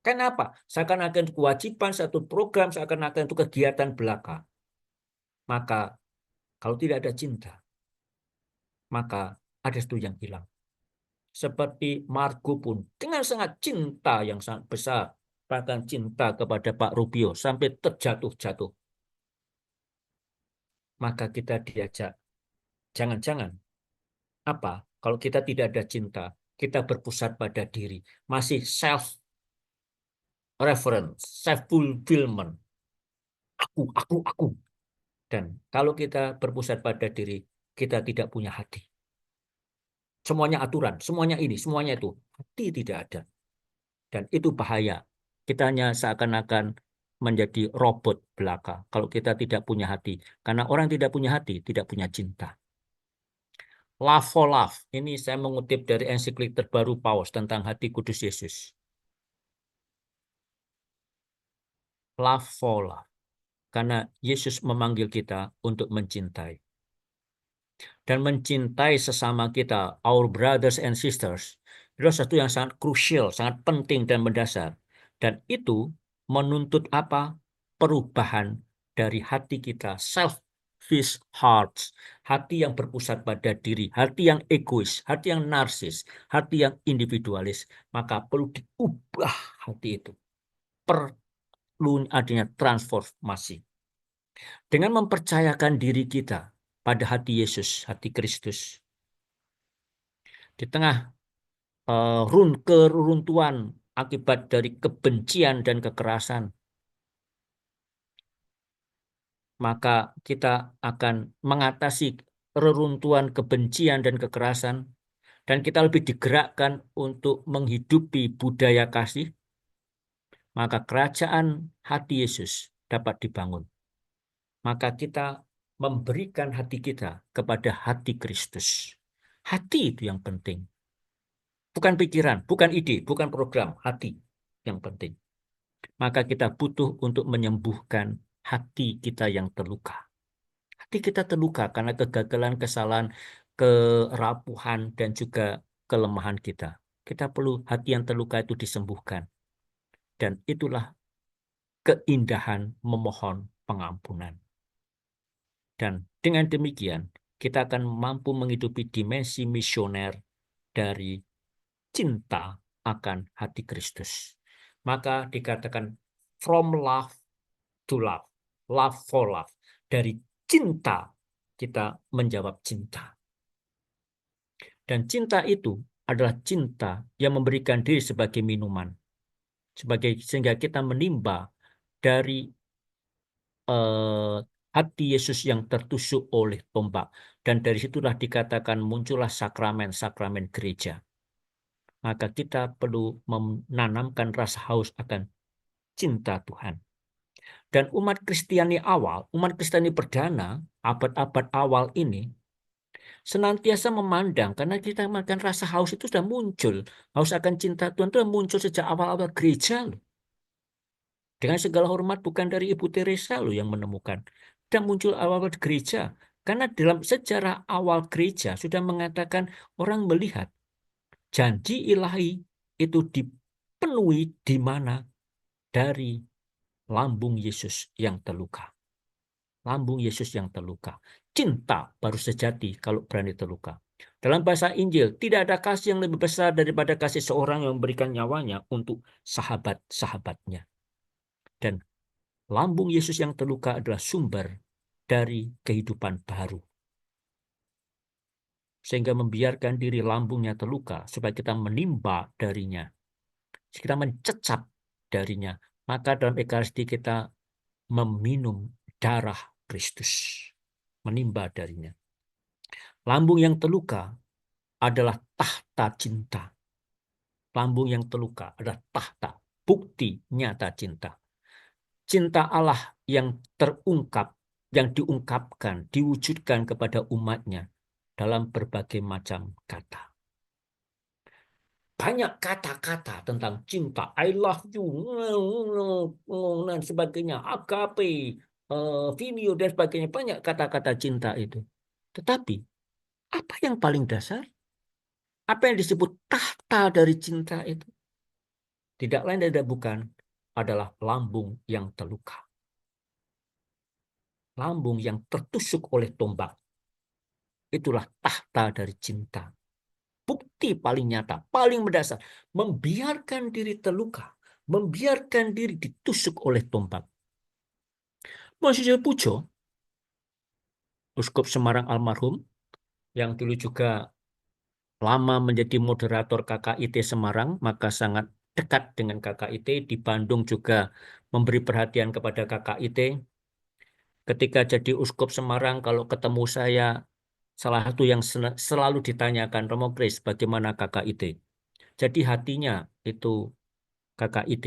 C: Kenapa? Seakan-akan kewajiban satu program, seakan-akan itu kegiatan belaka. Maka kalau tidak ada cinta, maka ada sesuatu yang hilang. Seperti Margo pun dengan sangat cinta yang sangat besar, bahkan cinta kepada Pak Rubio sampai terjatuh-jatuh. Maka kita diajak, jangan-jangan apa? Kalau kita tidak ada cinta, kita berpusat pada diri, masih self-reference, self-fulfillment. Aku. Dan kalau kita berpusat pada diri, kita tidak punya hati. Semuanya aturan, semuanya ini, semuanya itu. Hati tidak ada. Dan itu bahaya. Kita hanya seakan-akan menjadi robot belaka kalau kita tidak punya hati. Karena orang tidak punya hati, tidak punya cinta. Love for love. Ini saya mengutip dari ensiklik terbaru Paus tentang hati kudus Yesus. Love for love. Karena Yesus memanggil kita untuk mencintai. Dan mencintai sesama kita, our brothers and sisters, itu sesuatu yang sangat krusial, sangat penting dan mendasar. Dan itu menuntut apa? Perubahan dari hati kita, selfish hearts, hati yang berpusat pada diri, hati yang egois, hati yang narsis, hati yang individualis. Maka perlu diubah hati itu. Perlu adanya transformasi. Dengan mempercayakan diri kita pada hati Yesus, hati Kristus. Di tengah keruntuhan akibat dari kebencian dan kekerasan, maka kita akan mengatasi reruntuhan kebencian dan kekerasan, dan kita lebih digerakkan untuk menghidupi budaya kasih, maka kerajaan hati Yesus dapat dibangun. Maka kita memberikan hati kita kepada hati Kristus. Hati itu yang penting. Bukan pikiran, bukan ide, bukan program, hati yang penting. Maka kita butuh untuk menyembuhkan hati kita yang terluka. Hati kita terluka karena kegagalan, kesalahan, kerapuhan, dan juga kelemahan kita. Kita perlu hati yang terluka itu disembuhkan. Dan itulah keindahan memohon pengampunan. Dan dengan demikian, kita akan mampu menghidupi dimensi misioner dari cinta akan hati Kristus. Maka dikatakan from love to love, love for love. Dari cinta kita menjawab cinta. Dan cinta itu adalah cinta yang memberikan diri sebagai minuman. Sehingga kita menimba dari hati Yesus yang tertusuk oleh tombak. Dan dari situlah dikatakan muncullah sakramen-sakramen gereja. Maka kita perlu menanamkan rasa haus akan cinta Tuhan. Dan umat Kristiani awal, umat Kristiani perdana, abad-abad awal ini, senantiasa memandang, karena kita makan rasa haus itu sudah muncul. Haus akan cinta Tuhan itu sudah muncul sejak awal-awal gereja loh. Dengan segala hormat bukan dari Ibu Teresa loh yang menemukan. Dan muncul awal-awal gereja. Karena dalam sejarah awal gereja sudah mengatakan orang melihat janji ilahi itu dipenuhi di mana? Dari lambung Yesus yang terluka. Lambung Yesus yang terluka. Cinta baru sejati kalau berani terluka. Dalam bahasa Injil, tidak ada kasih yang lebih besar daripada kasih seorang yang memberikan nyawanya untuk sahabat-sahabatnya. Dan lambung Yesus yang terluka adalah sumber dari kehidupan baru. Sehingga membiarkan diri lambungnya terluka supaya kita menimba darinya. Kita mencecap darinya. Maka dalam Ekaristi kita meminum darah Kristus. Menimba darinya. Lambung yang terluka adalah tahta cinta. Lambung yang terluka adalah tahta, bukti nyata cinta. Cinta Allah yang terungkap, yang diungkapkan, diwujudkan kepada umatnya dalam berbagai macam kata. Banyak kata-kata tentang cinta, I love you, dan sebagainya, agape, filio, dan sebagainya. Banyak kata-kata cinta itu. Tetapi, apa yang paling dasar? Apa yang disebut tahta dari cinta itu? Tidak lain dan tidak bukan adalah lambung yang terluka. Lambung yang tertusuk oleh tombak. Itulah tahta dari cinta. Bukti paling nyata, paling mendasar. Membiarkan diri terluka. Membiarkan diri ditusuk oleh tombak. Monsinyur Pujo, Uskup Semarang almarhum, yang dulu juga lama menjadi moderator KKIT Semarang, maka sangat dekat dengan KKIT. Di Bandung juga memberi perhatian kepada KKIT. Ketika jadi Uskup Semarang, kalau ketemu saya, salah satu yang selalu ditanyakan, Romo Kris, bagaimana KKIT? Jadi hatinya itu KKIT.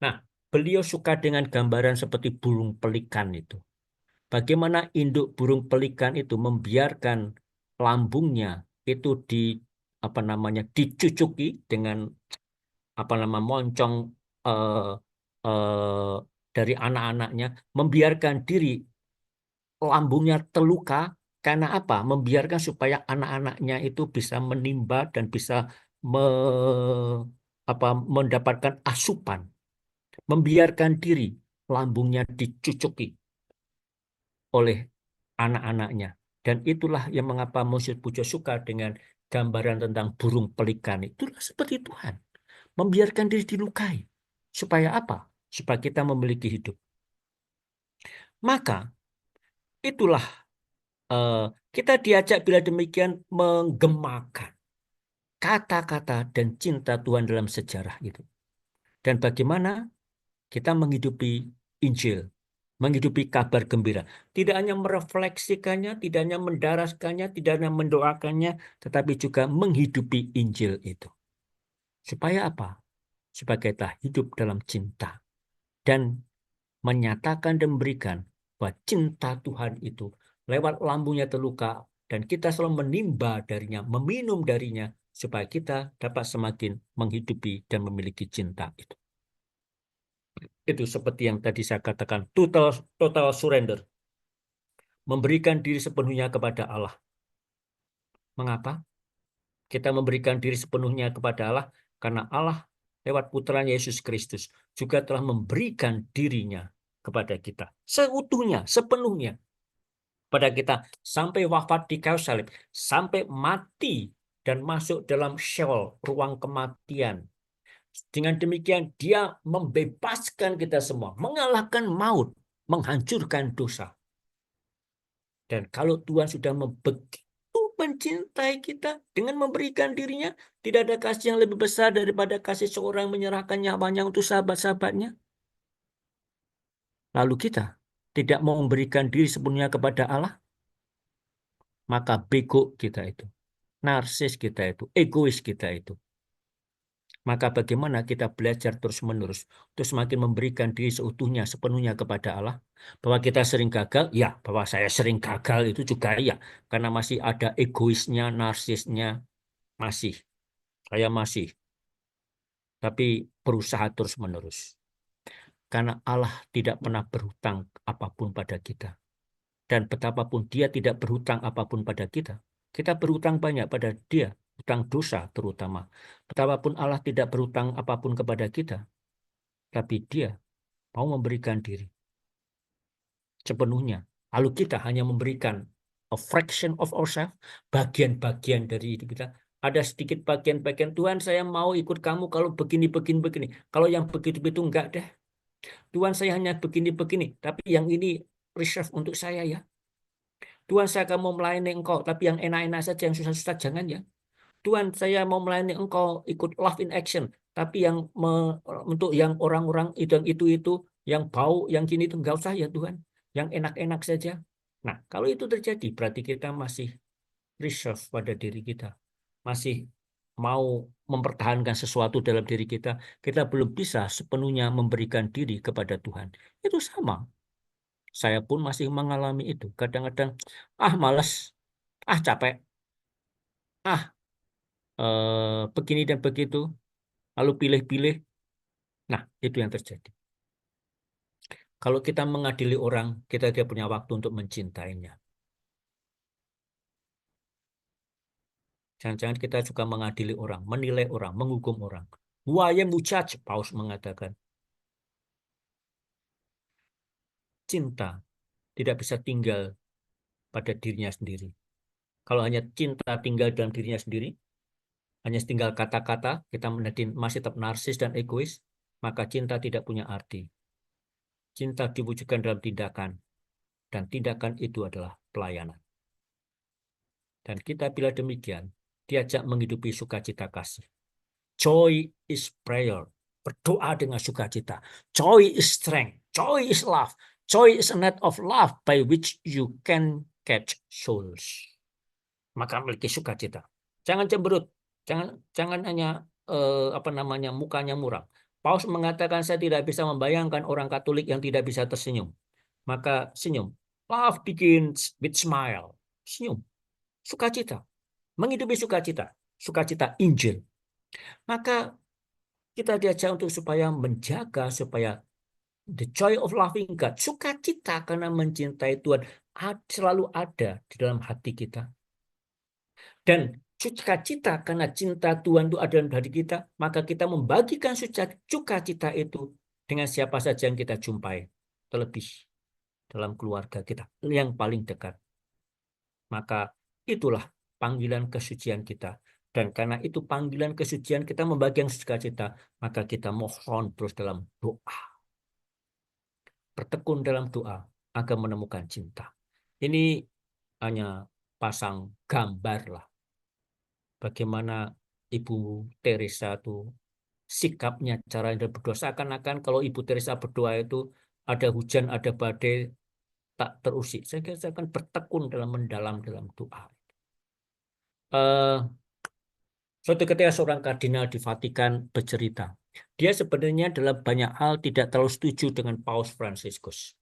C: Nah, beliau suka dengan gambaran seperti burung pelikan itu. Bagaimana induk burung pelikan itu membiarkan lambungnya itu dicucuki dengan moncong eh, eh, dari anak-anaknya, membiarkan diri lambungnya terluka karena apa? Membiarkan supaya anak-anaknya itu bisa menimba dan bisa mendapatkan asupan, membiarkan diri lambungnya dicucuki oleh anak-anaknya. Dan itulah yang mengapa Monsinyur Pujo suka dengan gambaran tentang burung pelikan. Itulah seperti Tuhan. Membiarkan diri dilukai. Supaya apa? Supaya kita memiliki hidup. Maka itulah kita diajak bila demikian menggemakan kata-kata dan cinta Tuhan dalam sejarah itu. Dan bagaimana kita menghidupi Injil, menghidupi kabar gembira. Tidak hanya merefleksikannya, tidak hanya mendaraskannya, tidak hanya mendoakannya, tetapi juga menghidupi Injil itu. Supaya apa? Supaya kita hidup dalam cinta. Dan menyatakan dan memberikan bahwa cinta Tuhan itu lewat lambungnya terluka, dan kita selalu menimba darinya, meminum darinya, supaya kita dapat semakin menghidupi dan memiliki cinta itu. Itu seperti yang tadi saya katakan, total surrender. Memberikan diri sepenuhnya kepada Allah. Mengapa? Kita memberikan diri sepenuhnya kepada Allah karena Allah lewat putranya Yesus Kristus juga telah memberikan dirinya kepada kita. Seutuhnya, sepenuhnya pada kita sampai wafat di kayu salib, sampai mati dan masuk dalam Sheol, ruang kematian. Dengan demikian dia membebaskan kita semua, mengalahkan maut, menghancurkan dosa. Dan kalau Tuhan sudah begitu mencintai kita dengan memberikan dirinya, tidak ada kasih yang lebih besar daripada kasih seorang menyerahkan nyawanya untuk sahabat-sahabatnya. Lalu kita tidak mau memberikan diri sepenuhnya kepada Allah, maka bego kita itu, narsis kita itu, egois kita itu. Maka bagaimana kita belajar terus-menerus untuk semakin memberikan diri seutuhnya, sepenuhnya kepada Allah? Bahwa kita sering gagal, ya. Bahwa saya sering gagal itu juga ya. Karena masih ada egoisnya, narsisnya, masih. Saya masih. Tapi berusaha terus-menerus. Karena Allah tidak pernah berhutang apapun pada kita. Dan betapapun dia tidak berhutang apapun pada kita, kita berhutang banyak pada dia, hutang dosa terutama. Betapapun Allah tidak berhutang apapun kepada kita, tapi dia mau memberikan diri sepenuhnya. Lalu kita hanya memberikan a fraction of ourselves, bagian-bagian dari hidup kita. Ada sedikit bagian-bagian, Tuhan saya mau ikut kamu kalau begini, begini, begini. Kalau yang begitu-begitu enggak deh. Tuhan saya hanya begini-begini, tapi yang ini reserve untuk saya ya. Tuhan saya akan mau melayani engkau, tapi yang enak-enak saja, yang susah-susah jangan ya. Tuhan saya mau melayani engkau, ikut love in action, tapi yang untuk yang orang-orang itu yang bau, yang gini itu enggak usah ya Tuhan. Yang enak-enak saja. Nah, kalau itu terjadi, berarti kita masih reserve pada diri kita. Masih mau mempertahankan sesuatu dalam diri kita. Kita belum bisa sepenuhnya memberikan diri kepada Tuhan. Itu sama. Saya pun masih mengalami itu. Kadang-kadang, malas, capek, begini dan begitu, lalu pilih-pilih. Nah, itu yang terjadi. Kalau kita mengadili orang, kita tidak punya waktu untuk mencintainya. Jangan-jangan kita suka mengadili orang, menilai orang, menghukum orang. Who I am to judge, Paus mengatakan. Cinta tidak bisa tinggal pada dirinya sendiri. Kalau hanya cinta tinggal dalam dirinya sendiri, hanya tinggal kata-kata, kita masih tetap narsis dan egois, maka cinta tidak punya arti. Cinta diwujudkan dalam tindakan, dan tindakan itu adalah pelayanan. Dan kita bila demikian, diajak menghidupi sukacita kasih. Joy is prayer. Berdoa dengan sukacita. Joy is strength. Joy is love. Joy is a net of love by which you can catch souls. Maka memiliki sukacita. Jangan cemberut. Jangan hanya mukanya muram. Paus mengatakan saya tidak bisa membayangkan orang Katolik yang tidak bisa tersenyum. Maka senyum. Love begins with smile. Senyum. Sukacita. Menghidupi sukacita. Sukacita Injil. Maka kita diajak untuk supaya menjaga, supaya the joy of loving God, sukacita karena mencintai Tuhan selalu ada di dalam hati kita. Dan sukacita karena cinta Tuhan itu ada dalam hati kita, maka kita membagikan sukacita itu dengan siapa saja yang kita jumpai, terlebih dalam keluarga kita yang paling dekat. Maka itulah panggilan kesucian kita. Dan karena itu panggilan kesucian kita membagi yang sukacita, maka kita mohon terus dalam doa. Bertekun dalam doa agar menemukan cinta. Ini hanya pasang gambar lah. Bagaimana Ibu Teresa itu sikapnya, cara dia berdoa. Seakan-akan kalau Ibu Teresa berdoa itu ada hujan, ada badai, tak terusik. Saya kira saya akan bertekun mendalam dalam doa. Suatu ketika seorang kardinal di Vatikan bercerita, dia sebenarnya dalam banyak hal tidak terlalu setuju dengan Paus Fransiskus.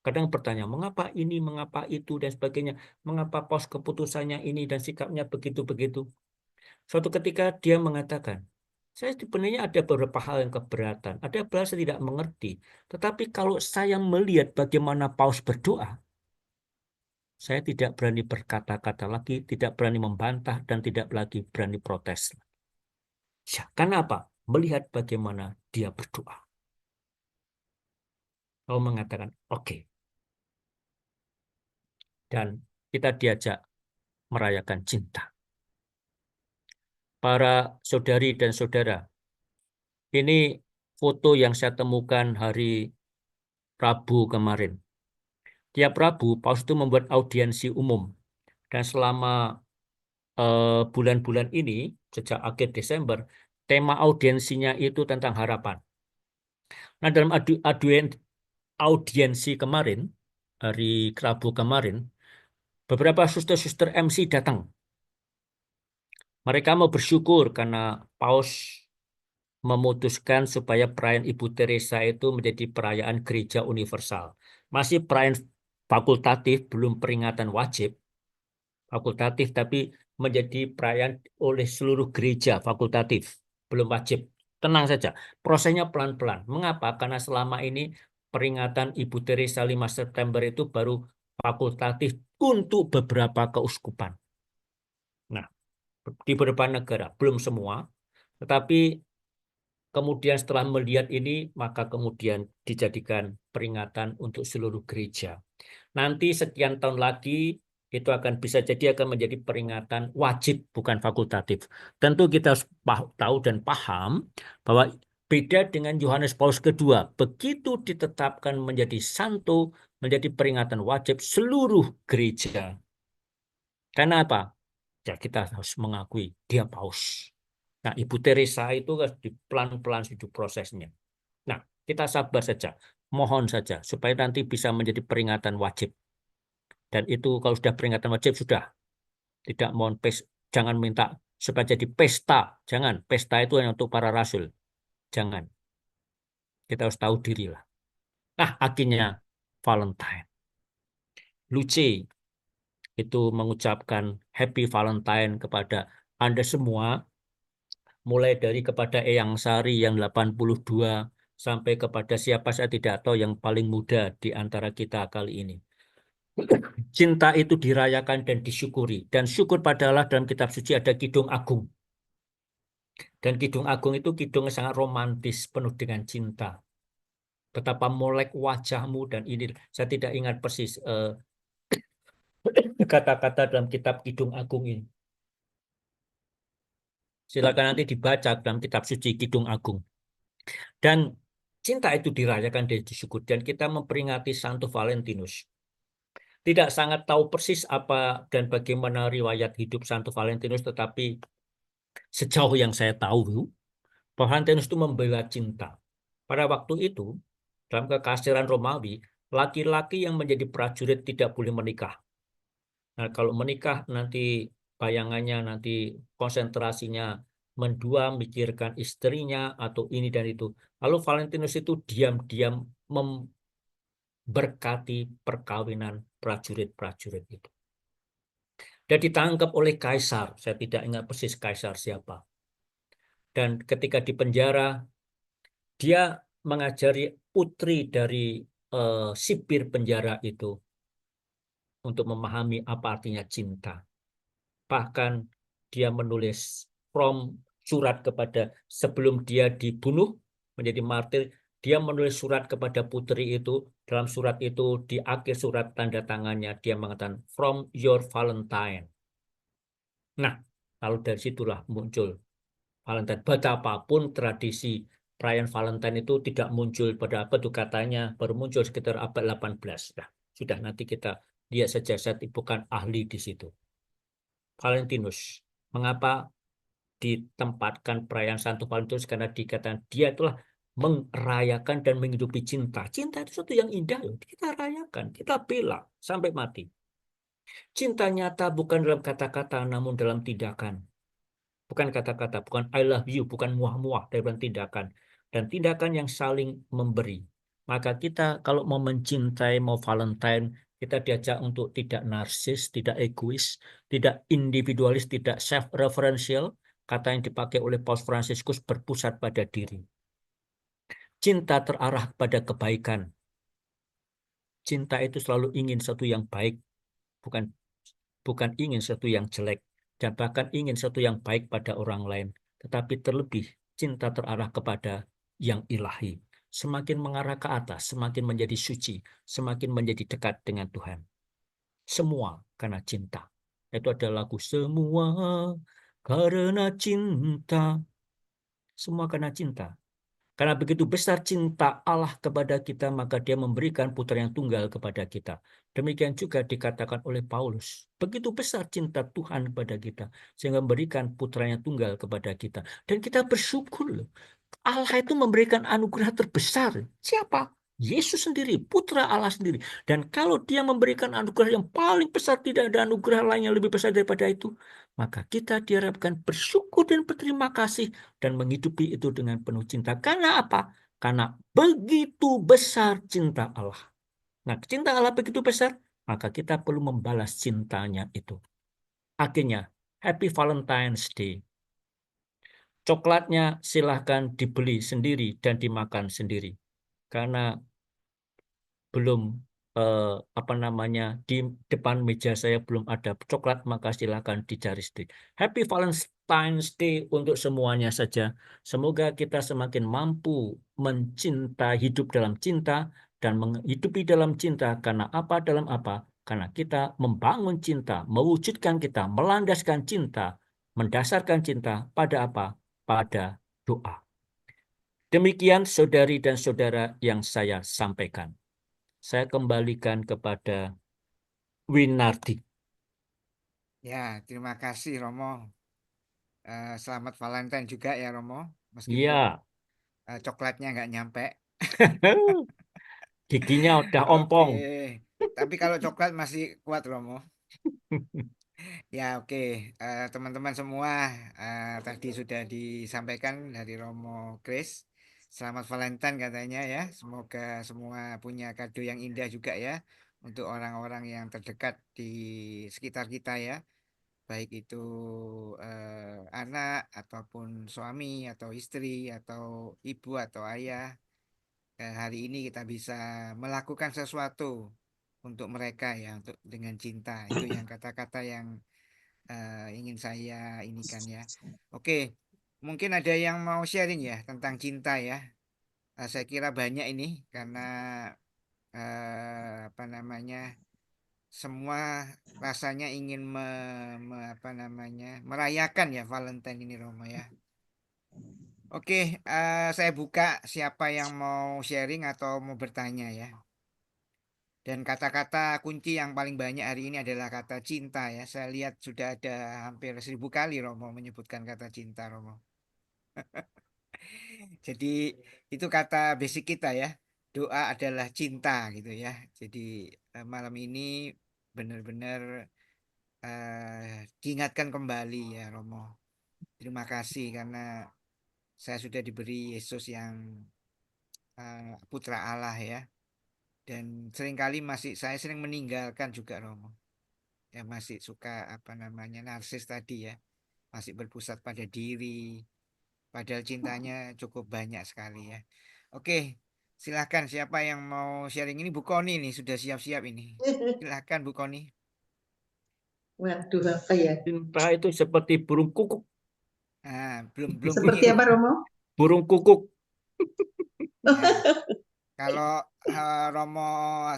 C: Kadang bertanya, mengapa ini, mengapa itu, dan sebagainya. Mengapa Paus keputusannya ini dan sikapnya begitu-begitu. Suatu ketika dia mengatakan, saya sebenarnya ada beberapa hal yang keberatan, ada beberapa hal saya tidak mengerti. Tetapi kalau saya melihat bagaimana Paus berdoa, saya tidak berani berkata-kata lagi, tidak berani membantah, dan tidak lagi berani protes. Kenapa? Melihat bagaimana dia berdoa. Lalu mengatakan, oke. Dan kita diajak merayakan cinta. Para saudari dan saudara, ini foto yang saya temukan hari Rabu kemarin. Tiap Rabu, Paus itu membuat audiensi umum. Dan selama bulan-bulan ini, sejak akhir Desember, tema audiensinya itu tentang harapan. Nah, dalam audiensi kemarin, hari Rabu kemarin, beberapa suster-suster MC datang. Mereka mau bersyukur karena Paus memutuskan supaya perayaan Ibu Teresa itu menjadi perayaan gereja universal. Masih perayaan fakultatif, belum peringatan wajib. Fakultatif, tapi menjadi perayaan oleh seluruh gereja fakultatif, belum wajib. Tenang saja, prosesnya pelan-pelan. Mengapa? Karena selama ini peringatan Ibu Teresa 5 September itu baru fakultatif untuk beberapa keuskupan. Nah, di beberapa negara, belum semua, tetapi kemudian setelah melihat ini, maka kemudian dijadikan peringatan untuk seluruh gereja. Nanti sekian tahun lagi, itu akan bisa jadi akan menjadi peringatan wajib, bukan fakultatif. Tentu kita harus tahu dan paham bahwa beda dengan Yohanes Paulus II, begitu ditetapkan menjadi santo, menjadi peringatan wajib seluruh gereja. Karena apa? Ya kita harus mengakui dia Paus. Nah, Ibu Teresa itu pelan-pelan hidup prosesnya. Nah, kita sabar saja, mohon saja supaya nanti bisa menjadi peringatan wajib. Dan itu kalau sudah peringatan wajib sudah. Tidak mohon jangan minta supaya jadi pesta. Jangan, pesta itu hanya untuk para rasul. Jangan. Kita harus tahu diri lah. Nah, akhirnya Valentine. Luce itu mengucapkan Happy Valentine kepada Anda semua, mulai dari kepada Eyang Sari yang 82 sampai kepada siapa saya tidak tahu yang paling muda di antara kita kali ini. Cinta itu dirayakan dan disyukuri. Dan syukur pada Allah dalam kitab suci ada Kidung Agung. Dan Kidung Agung itu kidung yang sangat romantis, penuh dengan cinta. Betapa molek wajahmu dan ini. Saya tidak ingat persis kata-kata dalam kitab Kidung Agung ini. Silakan nanti dibaca dalam kitab suci Kidung Agung. Dan cinta itu dirayakan dan disyukur. Dan kita memperingati Santo Valentinus. Tidak sangat tahu persis apa dan bagaimana riwayat hidup Santo Valentinus, tetapi sejauh yang saya tahu, Valentinus itu membela cinta. Pada waktu itu, dalam kekaisaran Romawi, laki-laki yang menjadi prajurit tidak boleh menikah. Nah, kalau menikah nanti bayangannya nanti konsentrasinya mendua, mikirkan istrinya atau ini dan itu. Lalu Valentinus itu diam-diam memberkati perkawinan prajurit-prajurit itu. Dan ditangkap oleh kaisar. Saya tidak ingat persis kaisar siapa. Dan ketika di penjara, dia mengajari putri dari sipir penjara itu untuk memahami apa artinya cinta. Bahkan dia menulis surat kepada, sebelum dia dibunuh menjadi martir, dia menulis surat kepada putri itu. Dalam surat itu, di akhir surat tanda tangannya, dia mengatakan, "From your Valentine." Nah, lalu dari situlah muncul Valentine. Betapapun tradisi perayaan Valentine itu tidak muncul pada apa tuh katanya, baru muncul sekitar abad 18. Nah, sudah nanti kita lihat saja, saya bukan ahli di situ. Valentinus. Mengapa ditempatkan perayaan Santo Valentinus? Karena dikatakan dia itulah merayakan dan menghidupi cinta. Cinta itu sesuatu yang indah, kita rayakan, kita bela sampai mati. Cinta nyata bukan dalam kata-kata, namun dalam tindakan. Bukan kata-kata, bukan I love you, bukan muah-muah, dalam tindakan. Dan tindakan yang saling memberi. Maka kita kalau mau mencintai, mau Valentine, kita diajak untuk tidak narsis, tidak egois, tidak individualis, tidak self-referential. Kata yang dipakai oleh Paus Fransiskus, berpusat pada diri. Cinta terarah pada kebaikan. Cinta itu selalu ingin sesuatu yang baik, bukan ingin sesuatu yang jelek, dan bahkan ingin sesuatu yang baik pada orang lain. Tetapi terlebih cinta terarah kepada yang ilahi. Semakin mengarah ke atas, semakin menjadi suci, semakin menjadi dekat dengan Tuhan. Semua karena cinta. Itu ada lagu Semua Karena Cinta. Semua karena cinta. Karena begitu besar cinta Allah kepada kita, maka dia memberikan putra yang tunggal kepada kita. Demikian juga dikatakan oleh Paulus. Begitu besar cinta Tuhan kepada kita, sehingga memberikan putranya tunggal kepada kita. Dan kita bersyukur loh. Allah itu memberikan anugerah terbesar. Siapa? Yesus sendiri, putra Allah sendiri. Dan kalau dia memberikan anugerah yang paling besar, tidak ada anugerah lain yang lebih besar daripada itu, maka kita diharapkan bersyukur dan berterima kasih dan menghidupi itu dengan penuh cinta. Karena apa? Karena begitu besar cinta Allah. Nah, cinta Allah begitu besar, maka kita perlu membalas cintanya itu. Akhirnya, Happy Valentine's Day. Coklatnya silahkan dibeli sendiri dan dimakan sendiri. Karena belum apa namanya, di depan meja saya belum ada coklat, maka silahkan dicari sendiri. Happy Valentine's Day untuk semuanya saja. Semoga kita semakin mampu mencintai, hidup dalam cinta dan menghidupi dalam cinta. Karena apa? Dalam apa? Karena kita membangun cinta, mewujudkan kita, melandaskan cinta, mendasarkan cinta pada apa? Pada doa. Demikian saudari dan saudara yang saya sampaikan. Saya kembalikan kepada Winardi.
E: Ya, terima kasih Romo. Selamat Valentine juga ya Romo. Meskipun
C: Iya,
E: coklatnya nggak nyampe.
C: giginya udah
E: Oke,
C: ompong.
E: tapi kalau coklat masih kuat Romo. Ya oke, teman-teman semua tadi sudah disampaikan dari Romo Chris. Selamat Valentine katanya ya. Semoga semua punya kado yang indah juga ya untuk orang-orang yang terdekat di sekitar kita ya. Baik itu anak ataupun suami atau istri atau ibu atau ayah. Hari ini kita bisa melakukan sesuatu untuk mereka ya, untuk dengan cinta. Itu yang kata-kata yang ingin saya inikan ya. Oke, mungkin ada yang mau sharing ya tentang cinta ya. Saya kira banyak ini karena apa namanya, semua rasanya ingin merayakan ya Valentine ini Romo ya. Oke, saya buka siapa yang mau sharing atau mau bertanya ya. Dan kata-kata kunci yang paling banyak hari ini adalah kata cinta ya. Saya lihat sudah ada hampir 1000 kali Romo menyebutkan kata cinta Romo. Jadi itu kata basic kita ya. Doa adalah cinta gitu ya. Jadi malam ini benar-benar diingatkan kembali ya Romo. Terima kasih karena saya sudah diberi Yesus yang putra Allah ya. Dan seringkali saya sering meninggalkan juga Romo. Ya masih suka narsis tadi ya. Masih berpusat pada diri. Padahal cintanya cukup banyak sekali ya. Oke, silahkan siapa yang mau sharing ini Bu Koni nih sudah siap-siap ini. Silahkan Bu Koni.
F: Waduh, apa ya?
C: Cinta itu seperti burung kukuk.
E: Belum
F: Seperti
E: bunyi
F: apa,
E: Romo.
F: Romo?
C: Burung kukuk.
E: Ya. Kalau Romo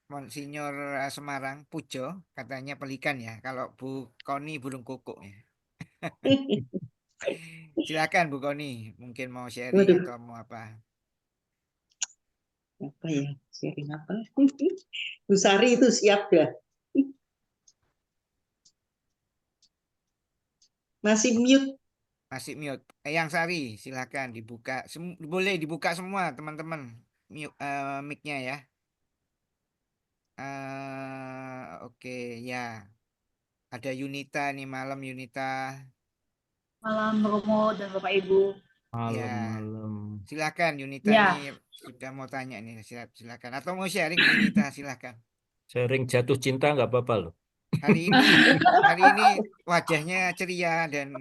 E: Monsinyur Semarang Pujo katanya pelikan ya. Kalau Bu Koni burung kukuk ya. Silakan Bu Koni, mungkin mau sharing
F: Waduh,
E: atau mau apa?
F: apa ya? Sharing apa? Bu Sari itu siap dah. Masih mute.
E: Masih mute. Yang Sari, silakan dibuka. Boleh dibuka semua teman-teman. Mic-nya ya. Oke ya. Ada Yunita nih malam Yunita.
B: Malam Romo dan Bapak Ibu.
E: Ya.
C: Malam-malam.
E: Silakan Yunita
B: Ya.
E: nih sudah mau tanya nih. Silakan. Atau mau sharing Yunita silakan.
C: Sering jatuh cinta nggak apa-apa loh.
E: Hari ini wajahnya ceria dan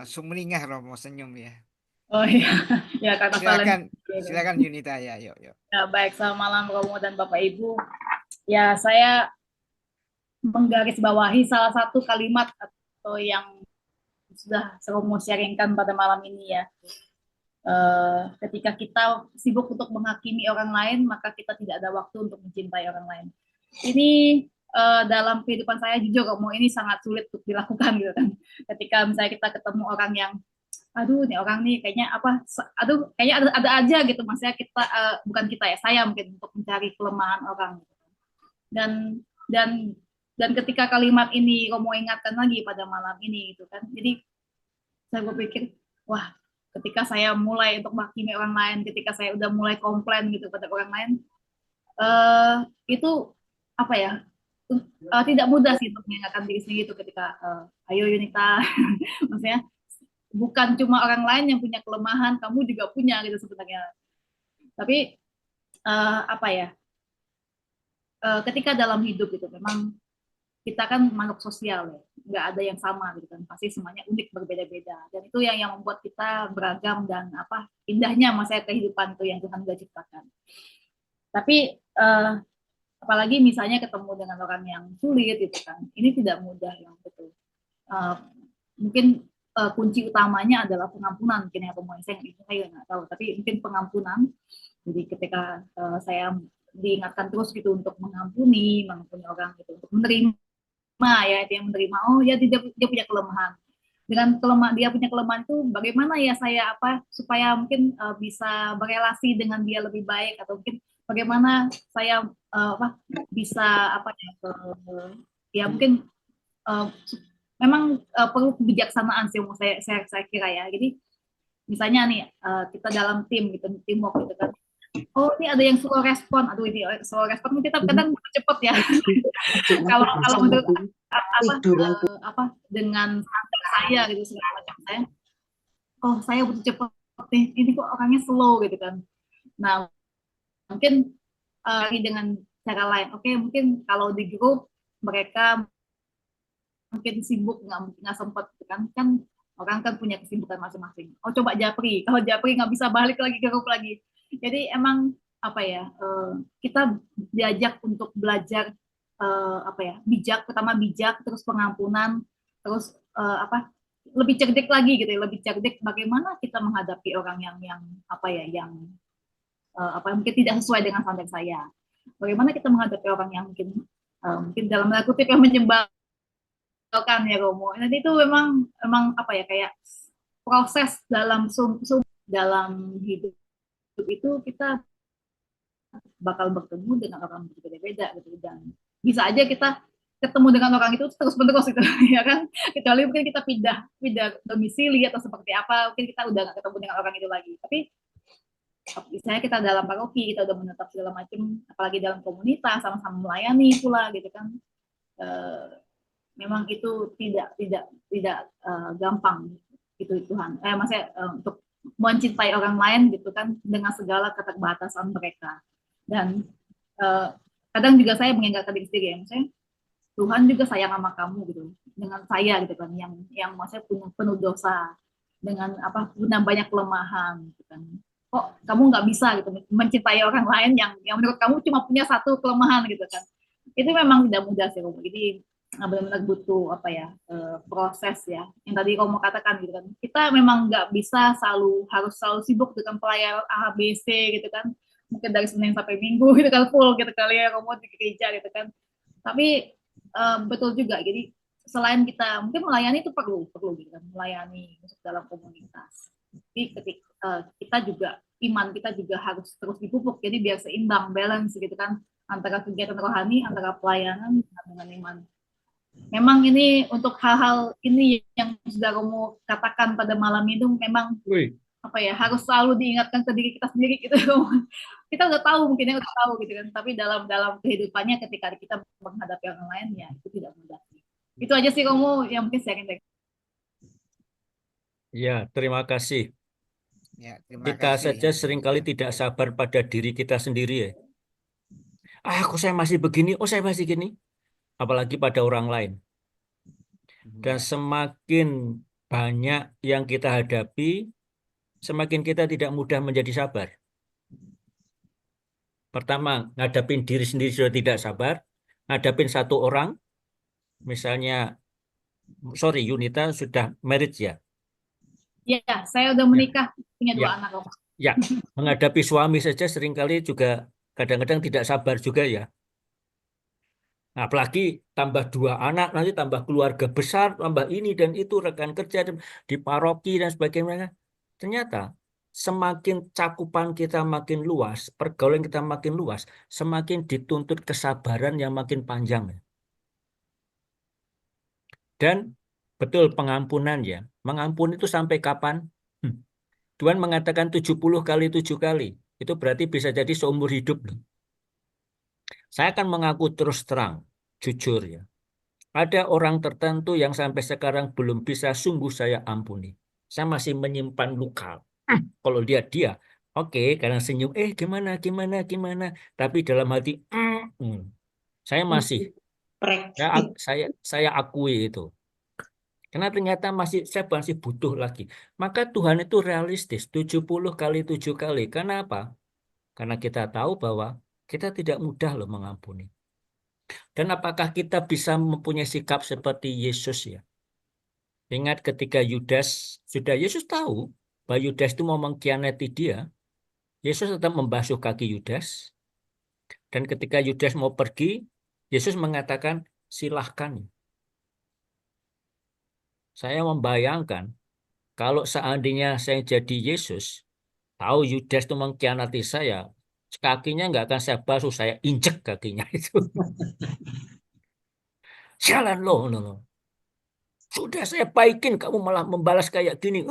E: sumringah Romo senyum ya.
B: Oh iya, ya Kak Valen.
E: Silakan Yunita ya, yuk.
B: Ya, baik, selamat malam Romo dan Bapak Ibu. Ya, saya menggarisbawahi salah satu kalimat atau yang sudah Romo sharingkan pada malam ini ya. Ketika kita sibuk untuk menghakimi orang lain, maka kita tidak ada waktu untuk mencintai orang lain. Ini dalam kehidupan saya jujur Romo, ini sangat sulit untuk dilakukan gitu kan. Ketika misalnya kita ketemu orang yang aduh nih orang nih kayaknya kayaknya ada aja gitu, maksudnya kita bukan kita ya, saya mungkin untuk mencari kelemahan orang gitu. Dan ketika kalimat ini Romo ingatkan lagi pada malam ini gitu kan, jadi saya berpikir wah, ketika saya mulai untuk menghakimi orang lain, ketika saya udah mulai komplain gitu pada orang lain, itu apa ya, tidak mudah sih untuk mengingatkan diri sendiri itu ketika ayo Yunita maksudnya bukan cuma orang lain yang punya kelemahan, kamu juga punya gitu sebenarnya. Tapi apa ya, ketika dalam hidup itu memang kita kan makhluk sosial ya, nggak ada yang sama gitu kan, pasti semuanya unik berbeda-beda, dan itu yang membuat kita beragam dan apa indahnya masa kehidupan itu yang Tuhan sudah ciptakan. Tapi apalagi misalnya ketemu dengan orang yang sulit gitu kan, ini tidak mudah yang betul. Mungkin kunci utamanya adalah pengampunan, mungkin ya pemohon saya nggak tahu, tapi mungkin pengampunan. Jadi ketika saya diingatkan terus gitu untuk mengampuni orang gitu, untuk menerima ya, itu yang menerima, oh ya dia punya kelemahan, dengan dia punya kelemahan itu bagaimana ya saya supaya mungkin bisa berelasi dengan dia lebih baik, atau mungkin bagaimana saya bisa ya mungkin memang perlu kebijaksanaan sih saya kira ya. Jadi misalnya nih kita dalam tim gitu, teamwork gitu kan, oh ini ada yang slow respon, aduh ini slow respon kita kadang cepet ya. kalau menurut dengan standar saya gitu segala macam saya butuh cepet nih, ini kok orangnya slow gitu kan. Nah mungkin dengan cara lain, oke mungkin kalau di grup mereka mungkin sibuk nggak sempat gitu kan orang kan punya kesibukan masing-masing. Oh coba Japri, kalau Japri nggak bisa balik lagi ke grup lagi. Jadi emang kita diajak untuk belajar bijak, pertama bijak, terus pengampunan, terus lebih cerdik lagi gitu, lebih cerdik bagaimana kita menghadapi orang yang mungkin tidak sesuai dengan standar saya. bagaimana kita menghadapi orang yang mungkin dalam tanda kutip yang menyebalkan ya Romo. Nanti itu memang apa ya, kayak proses dalam dalam hidup itu kita bakal bertemu dengan orang berbeda-beda gitu, dan bisa aja kita ketemu dengan orang itu terus menerus gitu ya kan, kecuali mungkin kita pindah domisili atau seperti apa, mungkin kita udah nggak ketemu dengan orang itu lagi. Tapi misalnya kita dalam paroki, kita udah menetap segala macam, apalagi dalam komunitas sama-sama melayani pula gitu kan, memang itu tidak gampang gitu Tuhan. Maksudnya untuk mencintai orang lain gitu kan dengan segala keterbatasan mereka. Dan kadang juga saya mengingatkan diri sendiri ya, maksudnya Tuhan juga sayang sama kamu gitu, dengan saya gitu kan, yang maksudnya penuh dosa, dengan punya banyak kelemahan gitu kan. Kok kamu nggak bisa gitu mencintai orang lain yang menurut kamu cuma punya satu kelemahan gitu kan. Itu memang tidak mudah sih Romo. Jadi benar-benar butuh proses ya. Yang tadi kamu katakan gitu kan. Kita memang nggak bisa harus selalu sibuk dengan pelayanan A, B, C gitu kan. Mungkin dari Senin sampai Minggu gitu kan, full gitu kali ya Romo di gereja gitu kan. Tapi betul juga. Jadi selain kita mungkin melayani itu perlu gitu kan, melayani masuk dalam komunitas. Jadi ketika kita juga iman kita juga harus terus dipupuk. Jadi biar seimbang, balance gitu kan, antara kegiatan rohani, antara pelayanan dengan iman. Memang ini untuk hal-hal ini yang sudah Romo katakan pada malam itu memang harus selalu diingatkan ke diri kita sendiri gitu. Kita udah tahu, mungkin udah tahu gitu kan, tapi dalam kehidupannya ketika kita menghadapi orang lain ya itu tidak mudah. Itu aja sih Romo yang mungkin sharing dari.
C: Ya, terima kasih.
E: Ya, terima
C: Kita
E: kasih.
C: saja seringkali tidak sabar pada diri kita sendiri ya. Kok saya masih begini, saya masih gini. Apalagi pada orang lain. Dan semakin banyak yang kita hadapi, semakin kita tidak mudah menjadi sabar. Pertama, ngadapin diri sendiri sudah tidak sabar, ngadapin satu orang, misalnya, Yunita sudah married ya?
B: Ya, saya udah menikah, punya 2 anak.
C: Ya, menghadapi suami saja seringkali juga kadang-kadang tidak sabar juga ya. Nah, apalagi tambah 2 anak, nanti tambah keluarga besar, tambah ini dan itu, rekan kerja di paroki dan sebagainya. Ternyata semakin cakupan kita makin luas, pergaulan kita makin luas, semakin dituntut kesabaran yang makin panjang. Dan betul pengampunan ya. Mengampuni itu sampai kapan? Tuhan mengatakan 70 kali 7 kali. Itu berarti bisa jadi seumur hidup. Saya akan mengaku terus terang, jujur ya. Ada orang tertentu yang sampai sekarang belum bisa sungguh saya ampuni. Saya masih menyimpan luka. Kalau lihat dia, oke, karena senyum, gimana. Tapi dalam hati, saya masih, saya akui itu. Karena ternyata saya masih butuh lagi. Maka Tuhan itu realistis, 70 kali 7 kali. Kenapa? Karena kita tahu bahwa kita tidak mudah loh mengampuni. Dan apakah kita bisa mempunyai sikap seperti Yesus ya? Ingat ketika Yesus tahu bahwa Yudas itu mau mengkhianati dia. Yesus tetap membasuh kaki Yudas. Dan ketika Yudas mau pergi, Yesus mengatakan, silahkan. Saya membayangkan, kalau seandainya saya jadi Yesus, tahu Yudas itu mengkhianati saya, kakinya nggak akan saya basuh, saya injek kakinya itu. Jalan loh. Sudah saya baikin, kamu malah membalas kayak gini.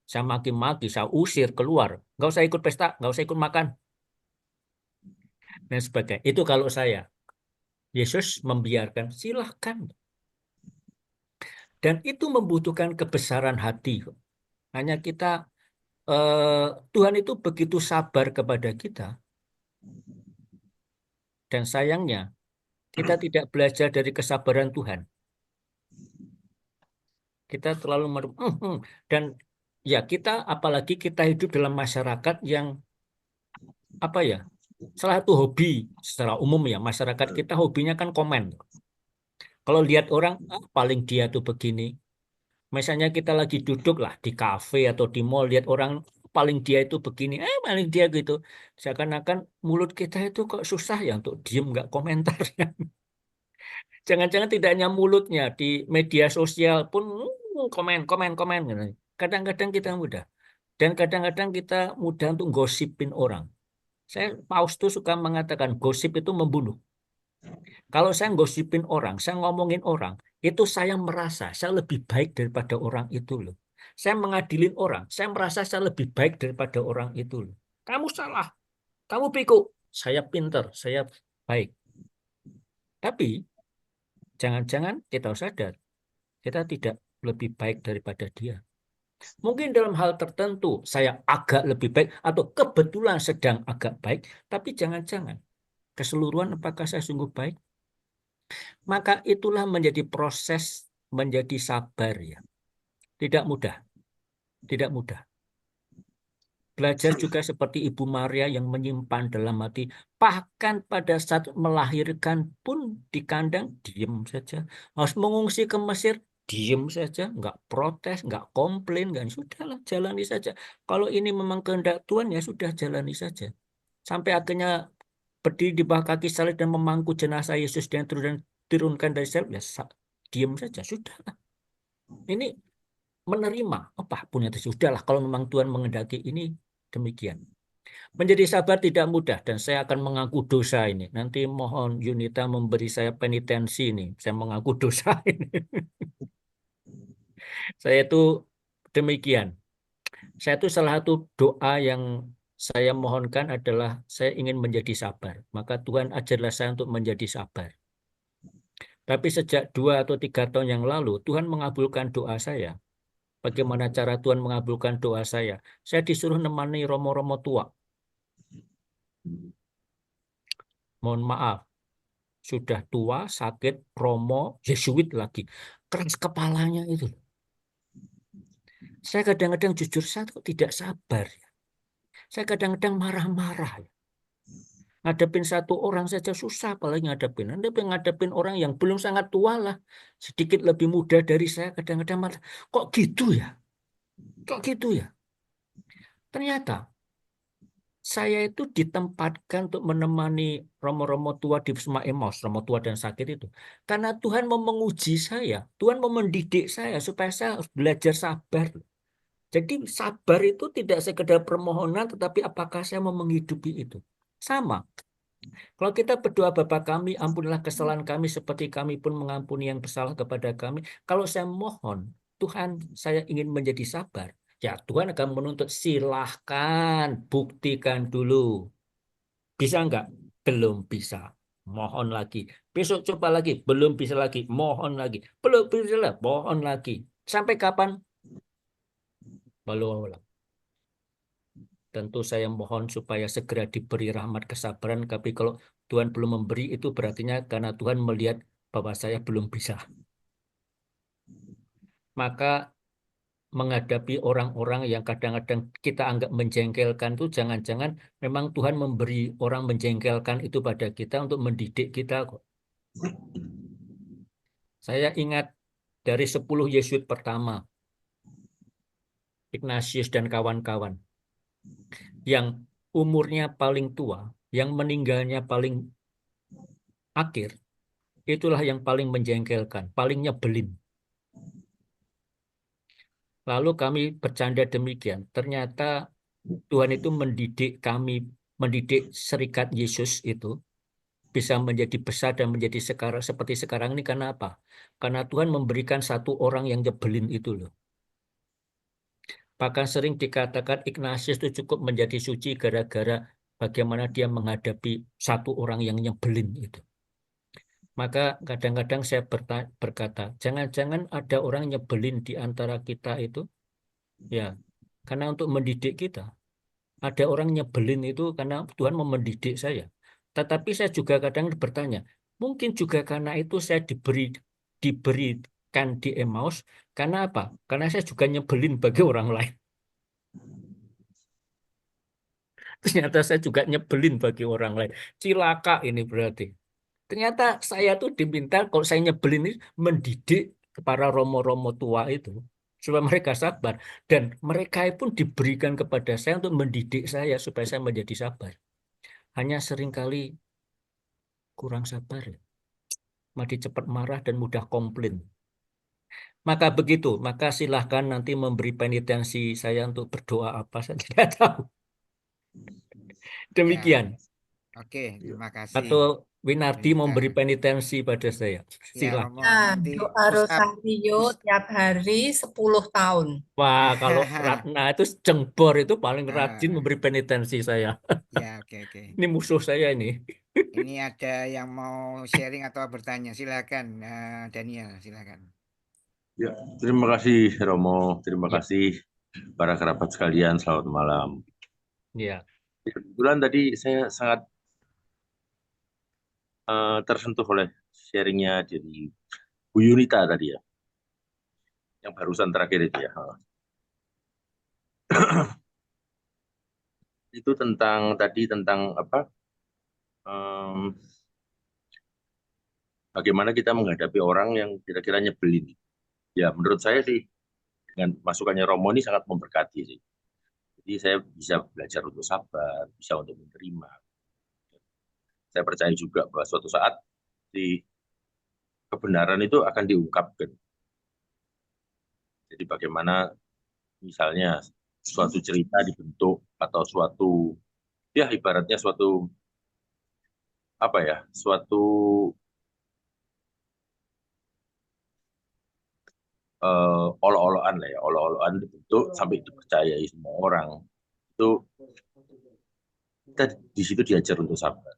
C: Saya maki-maki, saya usir keluar. Nggak usah ikut pesta, nggak usah ikut makan. Dan sebagainya. Itu kalau saya. Yesus membiarkan, silahkan. Dan itu membutuhkan kebesaran hati. Hanya kita, Tuhan itu begitu sabar kepada kita. Dan sayangnya, kita tidak belajar dari kesabaran Tuhan. Kita terlalu dan ya kita, apalagi kita hidup dalam masyarakat yang salah satu hobi secara umum ya, masyarakat kita hobinya kan komen. Kalau lihat orang, paling dia tuh begini. Misalnya kita lagi duduk lah di kafe atau di mall, lihat orang paling dia itu begini, paling dia gitu. Seakan-akan mulut kita itu kok susah ya untuk diem nggak komentar. Jangan-jangan tidak hanya mulutnya, di media sosial pun komen, komen, komen. Gitu. Kadang-kadang kita mudah. Dan kadang-kadang kita mudah untuk gosipin orang. Paus tuh suka mengatakan gosip itu membunuh. Kalau saya gosipin orang, saya ngomongin orang, itu saya merasa saya lebih baik daripada orang itu loh. Saya mengadilin orang, saya merasa saya lebih baik daripada orang itu loh. Kamu salah, kamu pikuk, saya pinter, saya baik. Tapi jangan-jangan kita sadar, kita tidak lebih baik daripada dia. Mungkin dalam hal tertentu saya agak lebih baik atau kebetulan sedang agak baik, tapi jangan-jangan keseluruhan apakah saya sungguh baik? Maka itulah menjadi proses menjadi sabar ya. Tidak mudah. Tidak mudah. Belajar juga seperti Ibu Maria yang menyimpan dalam hati. Bahkan pada saat melahirkan pun di kandang diam saja. Harus mengungsi ke Mesir, diam saja. Nggak protes, nggak komplain. Nggak, sudahlah jalani saja. Kalau ini memang kehendak Tuhan ya sudah jalani saja. Sampai akhirnya berdiri di bawah kaki salib dan memangku jenazah Yesus dan turunkan dari salib, ya diam saja, sudahlah. Ini menerima, apapun yang terjadi, sudahlah kalau memang Tuhan mengendaki ini demikian. Menjadi sabar tidak mudah dan saya akan mengaku dosa ini. Nanti mohon Yunita memberi saya penitensi ini, saya mengaku dosa ini. Saya itu demikian. Saya itu salah satu doa yang saya mohonkan adalah saya ingin menjadi sabar. Maka Tuhan ajarlah saya untuk menjadi sabar. Tapi sejak 2 atau 3 tahun yang lalu, Tuhan mengabulkan doa saya. Bagaimana cara Tuhan mengabulkan doa saya? Saya disuruh nemani romo-romo tua. Mohon maaf, sudah tua, sakit, romo, Yesuit lagi. Keras kepalanya itu. Saya kadang-kadang jujur, saya tidak sabar. Saya kadang-kadang marah-marah. Ngadepin satu orang saja susah, apalagi ngadepin orang yang belum sangat tua lah. Sedikit lebih muda dari saya, kadang-kadang marah. Kok gitu ya? Kok gitu ya? Ternyata saya itu ditempatkan untuk menemani romo-romo tua di Sema Emaus, romo tua dan sakit itu. Karena Tuhan mau menguji saya, Tuhan mau mendidik saya supaya saya harus belajar sabar. Jadi sabar itu tidak sekedar permohonan, tetapi apakah saya mau menghidupi itu. Sama. Kalau kita berdoa Bapa kami, ampunilah kesalahan kami seperti kami pun mengampuni yang bersalah kepada kami. Kalau saya mohon, Tuhan saya ingin menjadi sabar. Ya Tuhan akan menuntut, silahkan buktikan dulu. Bisa enggak? Belum bisa. Mohon lagi. Besok coba lagi. Belum bisa lagi. Mohon lagi. Belum bisa lagi. Mohon lagi. Sampai kapan? Belum. Tentu saya mohon supaya segera diberi rahmat kesabaran. Tapi kalau Tuhan belum memberi, itu berartinya karena Tuhan melihat bahwa saya belum bisa. Maka menghadapi orang-orang yang kadang-kadang kita anggap menjengkelkan itu jangan-jangan memang Tuhan memberi orang menjengkelkan itu pada kita untuk mendidik kita kok. Saya ingat dari 10 Yesuit pertama, Ignatius dan kawan-kawan, yang umurnya paling tua, yang meninggalnya paling akhir, itulah yang paling menjengkelkan, paling nyebelin. Lalu kami bercanda demikian, ternyata Tuhan itu mendidik kami, mendidik serikat Yesus itu bisa menjadi besar dan menjadi sekarang seperti sekarang ini karena apa? Karena Tuhan memberikan satu orang yang nyebelin itu loh. Bahkan sering dikatakan Ignatius itu cukup menjadi suci gara-gara bagaimana dia menghadapi satu orang yang nyebelin itu. Maka kadang-kadang saya berkata, jangan-jangan ada orang nyebelin di antara kita itu, ya, karena untuk mendidik kita. Ada orang nyebelin itu karena Tuhan mau mendidik saya. Tetapi saya juga kadang bertanya, mungkin juga karena itu saya diberikan di Emmaus, karena apa? Karena saya juga nyebelin bagi orang lain. Ternyata saya juga nyebelin bagi orang lain. Cilaka ini berarti. Ternyata saya tuh diminta kalau saya nyebelin ini mendidik para romo-romo tua itu. supaya mereka sabar. Dan mereka pun diberikan kepada saya untuk mendidik saya supaya saya menjadi sabar. Hanya seringkali kurang sabar, mati cepat marah dan mudah komplain. Maka begitu, maka silahkan nanti memberi penitensi saya untuk berdoa apa, saya tidak tahu.
E: Ya,
C: Demikian.
E: oke, terima kasih.
C: Atau Winardi
E: Winita.
C: memberi penitensi pada saya.
E: Ya,
C: Silakan.
E: Romo,
G: Nah,
E: nanti
G: doa
E: push up.
G: Rosario tiap hari 10 tahun.
C: Wah, kalau Ratna itu jengbor itu paling rajin
E: Ah,
C: memberi penitensi saya.
E: ya, oke.
C: Ini musuh saya ini.
E: Ini ada yang mau sharing atau bertanya, silakan, Daniel, silakan.
H: Ya, terima kasih Romo, terima
C: Ya.
H: kasih para kerabat sekalian, selamat malam.
C: Ya.
H: Kebetulan tadi saya sangat tersentuh oleh sharingnya dari Bu Yunita tadi ya, yang barusan terakhir itu ya. Itu tentang apa? Bagaimana kita menghadapi orang yang kira-kira nyebelin. Ya, menurut saya sih dengan masukannya Romo ini sangat memberkati sih. Jadi saya bisa belajar untuk sabar, bisa untuk menerima. Saya percaya juga bahwa suatu saat di kebenaran itu akan diungkapkan. Jadi bagaimana misalnya suatu cerita dibentuk atau suatu ya ibaratnya suatu apa ya, suatu olo-oloan lah ya, olo-oloan dibentuk sampai dipercayai semua orang. Itu kita di situ diajar untuk sabar.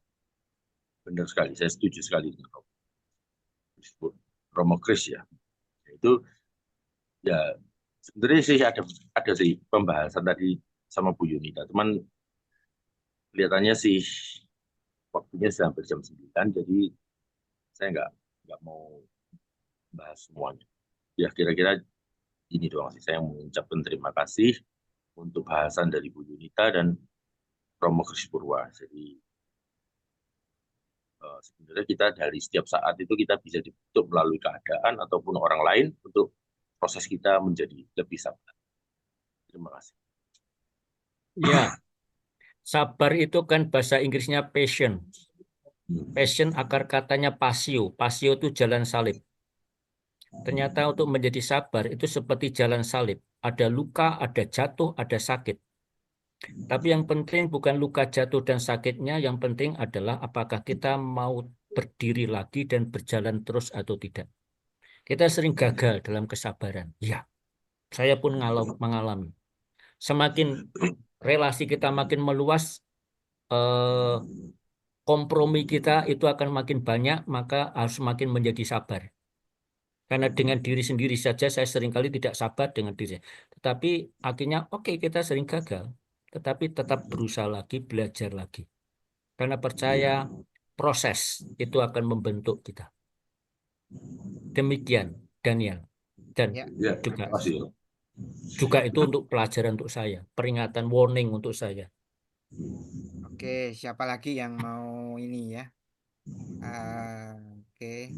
H: Benar sekali, saya setuju sekali dengan Romo. Disebut Romo Kris ya. Itu ya sebenarnya sih ada sih pembahasan tadi sama Bu Yunita. Cuman kelihatannya sih waktunya sudah hampir jam 9, jadi saya nggak mau bahas semuanya. Ya kira-kira ini doang sih. Saya mengucapkan terima kasih untuk bahasan dari Bu Yunita dan Romo Kris Purwa. Jadi sebenarnya kita dari setiap saat itu kita bisa dibentuk melalui keadaan ataupun orang lain untuk proses kita menjadi lebih sabar. Terima kasih.
C: Ya. Sabar itu kan bahasa Inggrisnya passion. Passion akar katanya pasio. Pasio itu jalan salib. Ternyata untuk menjadi sabar itu seperti jalan salib. Ada luka, ada jatuh, ada sakit. Tapi yang penting bukan luka jatuh dan sakitnya, yang penting adalah apakah kita mau berdiri lagi dan berjalan terus atau tidak. Kita sering gagal dalam kesabaran. Ya, saya pun mengalami. Semakin relasi kita makin meluas, kompromi kita itu akan makin banyak, maka harus makin menjadi sabar. Karena dengan diri sendiri saja saya seringkali tidak sabar dengan diri saya. Tetapi akhirnya oke, kita sering gagal. Tetapi tetap berusaha lagi, belajar lagi. Karena percaya proses itu akan membentuk kita. Demikian Daniel. Dan
E: Ya,
H: Ya, terima kasih.
C: juga itu untuk pelajaran untuk saya. Peringatan, warning untuk saya.
E: oke, siapa lagi yang mau ini ya? Oke,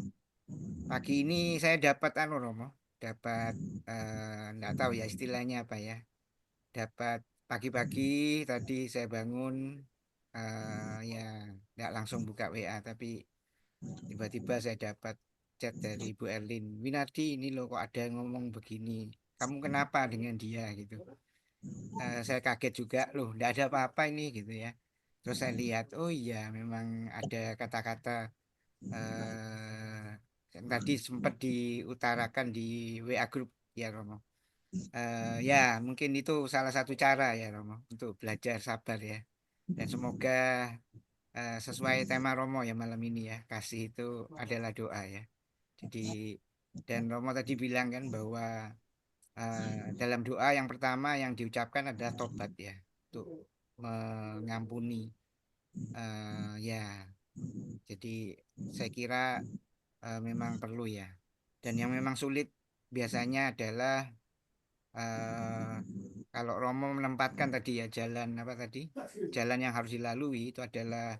E: pagi ini saya dapat Romo, dapat nggak tahu ya istilahnya apa ya. Dapat pagi-pagi tadi saya bangun ya nggak langsung buka WA, tapi tiba-tiba saya dapat chat dari Bu Erlin, Winardi ini loh kok ada yang ngomong begini, kamu kenapa dengan dia gitu. Saya kaget juga, loh nggak ada apa-apa ini gitu ya. Terus saya lihat, oh iya memang ada kata-kata yang tadi sempat diutarakan di WA grup ya Romo. Ya mungkin itu salah satu cara ya Romo untuk belajar sabar ya. Dan semoga sesuai tema Romo ya malam ini ya, kasih itu adalah doa ya. Jadi dan Romo tadi bilang kan bahwa dalam doa yang pertama yang diucapkan adalah tobat ya, untuk mengampuni ya. Jadi saya kira memang perlu ya. Dan yang memang sulit biasanya adalah kalau Romo menempatkan tadi ya jalan apa tadi, jalan yang harus dilalui itu adalah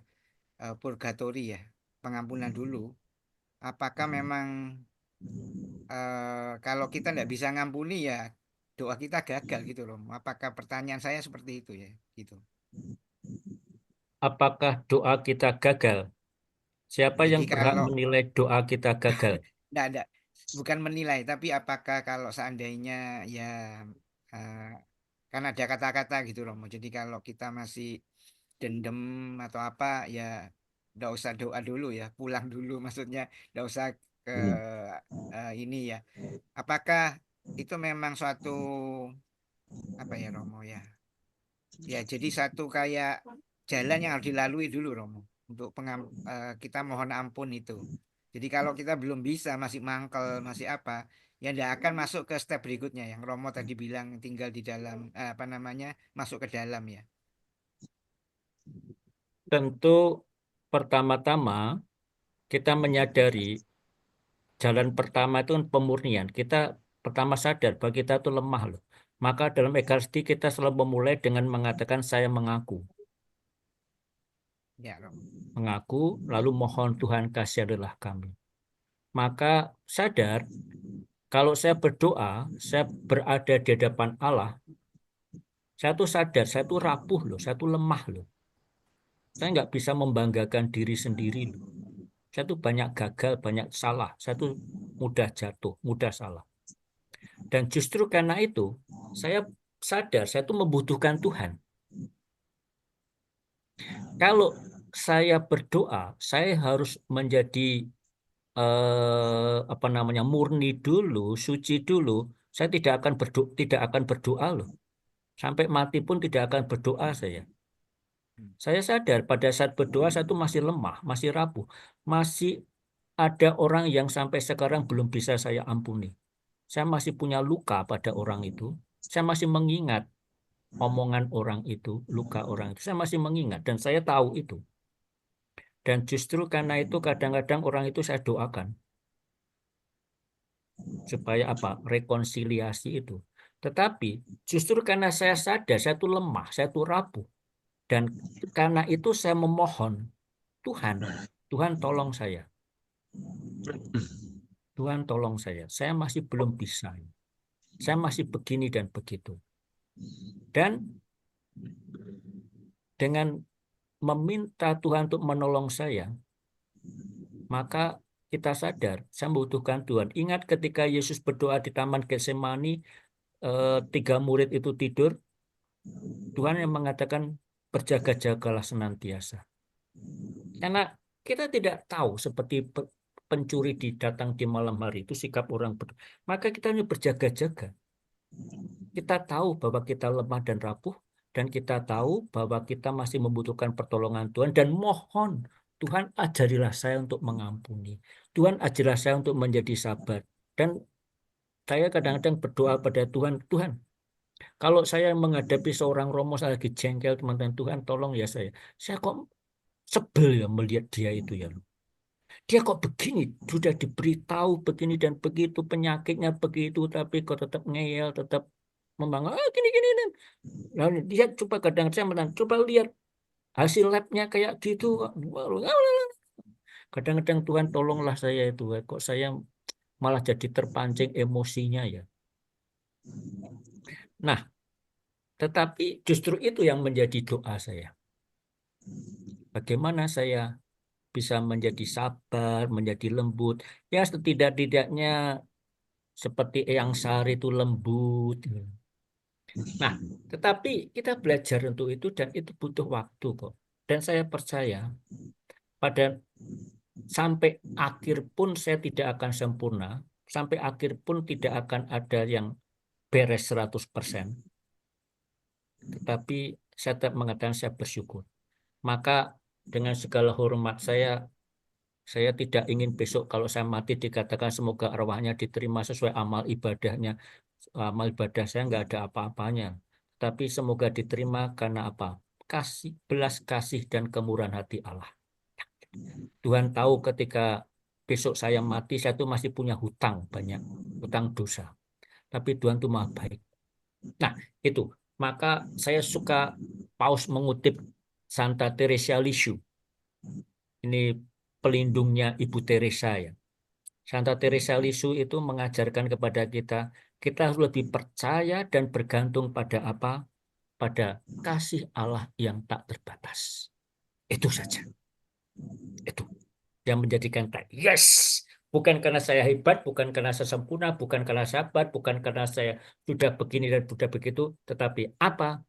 E: purgatori ya, pengampunan dulu. Apakah memang kalau kita nggak bisa ngampuni ya doa kita gagal gitu loh. Apakah pertanyaan saya seperti itu ya? Gitu.
C: Apakah doa kita gagal? Siapa
E: Jadi
C: yang berhak
E: kalau
C: menilai doa kita gagal?
E: enggak, bukan menilai, tapi apakah kalau seandainya ya eh, kan ada kata-kata gitu loh. Jadi kalau kita masih dendam atau apa ya nggak usah doa dulu ya, pulang dulu maksudnya nggak usah ke
H: Hmm.
E: ini ya. Apakah itu memang suatu apa ya Romo ya? Ya jadi satu kayak jalan yang harus dilalui dulu Romo untuk kita mohon ampun itu. Jadi kalau kita belum bisa masih mangkel masih apa ya tidak akan masuk ke step berikutnya yang Romo tadi bilang tinggal di dalam apa namanya masuk ke dalam ya.
C: Tentu pertama-tama kita menyadari jalan pertama itu pemurnian. Kita pertama sadar bahwa kita itu lemah loh. Maka dalam Ekaristi kita selalu memulai dengan mengatakan saya mengaku.
E: Ya Romo.
C: Mengaku lalu mohon Tuhan kasih adalah kami. Maka sadar kalau saya berdoa, saya berada di hadapan Allah, saya tuh sadar, saya tuh rapuh loh, saya tuh lemah loh. Saya nggak bisa membanggakan diri sendiri loh. Saya tuh banyak gagal, banyak salah. Saya tuh mudah jatuh, mudah salah. Dan justru karena itu, saya sadar saya tuh membutuhkan Tuhan. Kalau saya berdoa, saya harus menjadi apa namanya murni dulu, suci dulu. Saya tidak akan berdoa loh. Sampai mati pun tidak akan berdoa saya. Saya sadar pada saat berdoa saya tuh masih lemah, masih rapuh, masih ada orang yang sampai sekarang belum bisa saya ampuni. Saya masih punya luka pada orang itu. Saya masih mengingat omongan orang itu, luka orang itu. Saya masih mengingat dan saya tahu itu. Dan justru karena itu kadang-kadang orang itu saya doakan supaya apa? Rekonsiliasi itu. Tetapi justru karena saya sadar saya tuh lemah, saya tuh rapuh. Dan karena itu saya memohon Tuhan, Tuhan tolong saya. Tuhan tolong saya. Saya masih belum bisa. Saya masih begini dan begitu. Dan dengan meminta Tuhan untuk menolong saya, maka kita sadar, saya membutuhkan Tuhan. Ingat ketika Yesus berdoa di Taman Getsemani, 3 murid itu tidur, Tuhan yang mengatakan berjaga-jagalah senantiasa. Karena kita tidak tahu seperti pencuri datang di malam hari itu sikap orang berdoa. Maka kita ini berjaga-jaga. Kita tahu bahwa kita lemah dan rapuh, dan kita tahu bahwa kita masih membutuhkan pertolongan Tuhan, dan mohon Tuhan ajarilah saya untuk mengampuni. Tuhan ajarilah saya untuk menjadi sabar. Dan saya kadang-kadang berdoa pada Tuhan, Tuhan, kalau saya menghadapi seorang Romo, saya lagi jengkel teman-teman, Tuhan tolong ya saya. Saya kok sebel ya melihat dia itu ya. Dia kok begini, sudah diberitahu begini dan begitu, penyakitnya begitu, tapi kok tetap ngeyel, tetap membangun, gini-gini. Lalu dia coba kadang saya menang, coba lihat hasil labnya kayak gitu. Kadang-kadang Tuhan tolonglah saya itu, kok saya malah jadi terpancing emosinya ya. Nah, tetapi justru itu yang menjadi doa saya. Bagaimana saya bisa menjadi sabar, menjadi lembut. Ya setidak-tidaknya seperti Eyang Sari itu lembut. Nah, tetapi kita belajar untuk itu dan itu butuh waktu kok. Dan saya percaya pada sampai akhir pun saya tidak akan sempurna, sampai akhir pun tidak akan ada yang beres 100%. Tetapi saya tetap mengatakan saya bersyukur. Maka dengan segala hormat saya tidak ingin besok kalau saya mati dikatakan semoga arwahnya diterima sesuai amal ibadahnya. Amal ibadah saya nggak ada apa-apanya. Tapi semoga diterima karena apa? Belas kasih dan kemurahan hati Allah. Tuhan tahu ketika besok saya mati, saya tuh masih punya hutang banyak, hutang dosa. Tapi Tuhan tuh maha baik. Nah, itu. Maka saya suka Paus mengutip Santa Teresa Lisieux. Ini pelindungnya Ibu Teresa ya. Santa Teresa Lisu itu mengajarkan kepada kita harus lebih percaya dan bergantung pada apa? Pada kasih Allah yang tak terbatas. Itu saja. Itu yang menjadikan kita, yes, bukan karena saya hebat, bukan karena saya sempurna, bukan karena sabar, bukan karena saya sudah begini dan sudah begitu, tetapi apa?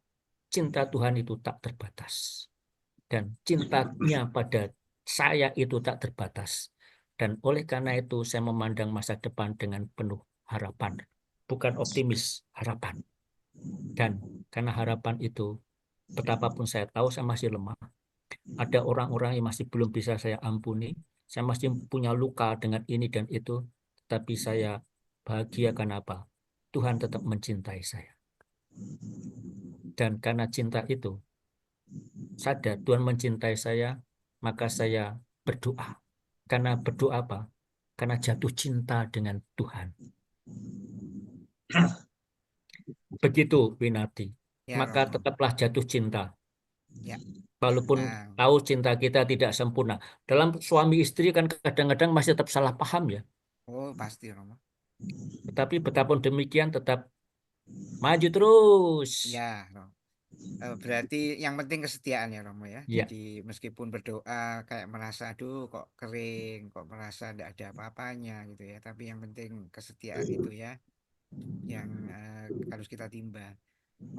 C: Cinta Tuhan itu tak terbatas. Dan cintanya pada saya itu tak terbatas. Dan oleh karena itu saya memandang masa depan dengan penuh harapan. Bukan optimis, harapan. Dan karena harapan itu, betapapun saya tahu saya masih lemah. Ada orang-orang yang masih belum bisa saya ampuni. Saya masih punya luka dengan ini dan itu. Tapi saya bahagia karena apa? Tuhan tetap mencintai saya. Dan karena cinta itu, sadar Tuhan mencintai saya, maka saya berdoa. Karena berdoa apa? Karena jatuh cinta dengan Tuhan. Begitu, Winarti.
E: Ya,
C: Maka
E: Romo.
C: tetaplah jatuh cinta.
E: Ya.
C: Walaupun
E: Nah,
C: tahu cinta kita tidak sempurna. Dalam suami istri kan kadang-kadang masih tetap salah paham ya.
E: oh pasti Romo.
C: Tetapi betapun demikian tetap maju terus.
E: Ya, Romo. Berarti yang penting kesetiaan ya Romo ya.
C: Ya.
E: Jadi meskipun berdoa kayak merasa aduh kok kering, kok merasa tidak ada apa-apanya gitu ya. Tapi yang penting kesetiaan itu ya yang harus kita timba.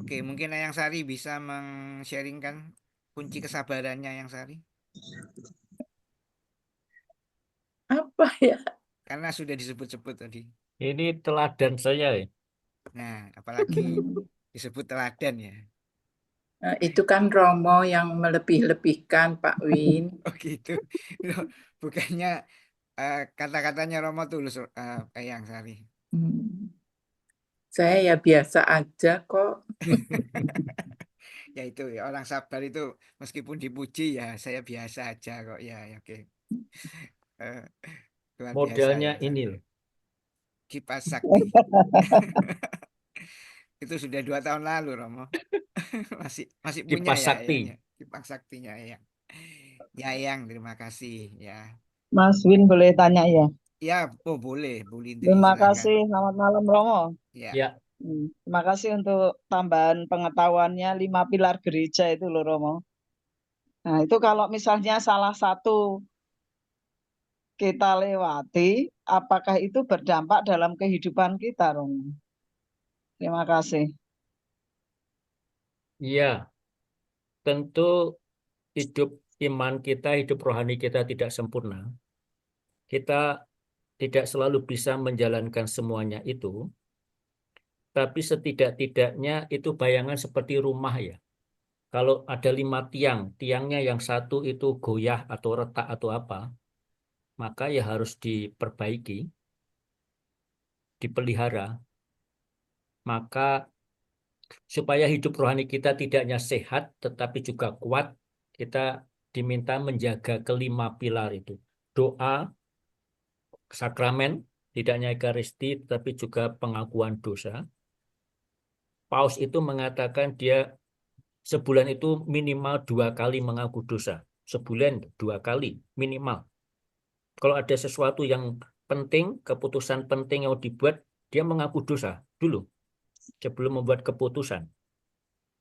E: Oke, mungkin Yang Sari bisa meng-sharingkan kunci kesabarannya Yang Sari.
F: Apa ya?
E: Karena sudah disebut-sebut tadi.
C: Ini teladan saya ya.
E: Nah, apalagi disebut teladan ya.
F: Itu kan Romo yang melebih-lebihkan, Pak Win.
E: Oh gitu. Loh, bukannya kata-katanya Romo tulus Yang Sari.
F: Saya ya biasa aja kok.
E: Ya itu ya orang sabar itu meskipun dipuji ya saya biasa aja kok ya, ya oke. Luar biasa
C: Modelnya
E: ya
C: ini
E: Sari.
C: loh.
E: Kipas sakti. Itu sudah 2 tahun lalu Romo. masih punya
C: Kipas
E: ya
C: sakti.
E: ya kipas saktinya ya. Ya Yang terima kasih ya.
D: Mas Win boleh tanya ya?
E: Ya, oh boleh Bu Lindri
D: Terima
E: silakan.
D: kasih, selamat malam Romo.
E: Ya.
C: Ya.
D: Terima kasih untuk tambahan pengetahuannya 5 pilar gereja itu loh Romo. Nah itu kalau misalnya salah satu kita lewati, apakah itu berdampak dalam kehidupan kita Romo? Terima kasih.
C: Iya. Tentu hidup iman kita, hidup rohani kita tidak sempurna. Kita tidak selalu bisa menjalankan semuanya itu. Tapi setidak-tidaknya itu bayangan seperti rumah ya. Kalau ada 5 tiang, tiangnya yang satu itu goyah atau retak atau apa, maka ya harus diperbaiki, dipelihara. Maka supaya hidup rohani kita tidak hanya sehat, tetapi juga kuat, kita diminta menjaga kelima pilar itu. Doa, sakramen, tidak hanya Ekaristi, tetapi juga pengakuan dosa. Paus itu mengatakan dia sebulan itu minimal 2 kali mengaku dosa. Sebulan 2 kali minimal. Kalau ada sesuatu yang penting, keputusan penting yang dibuat, dia mengaku dosa dulu sebelum membuat keputusan.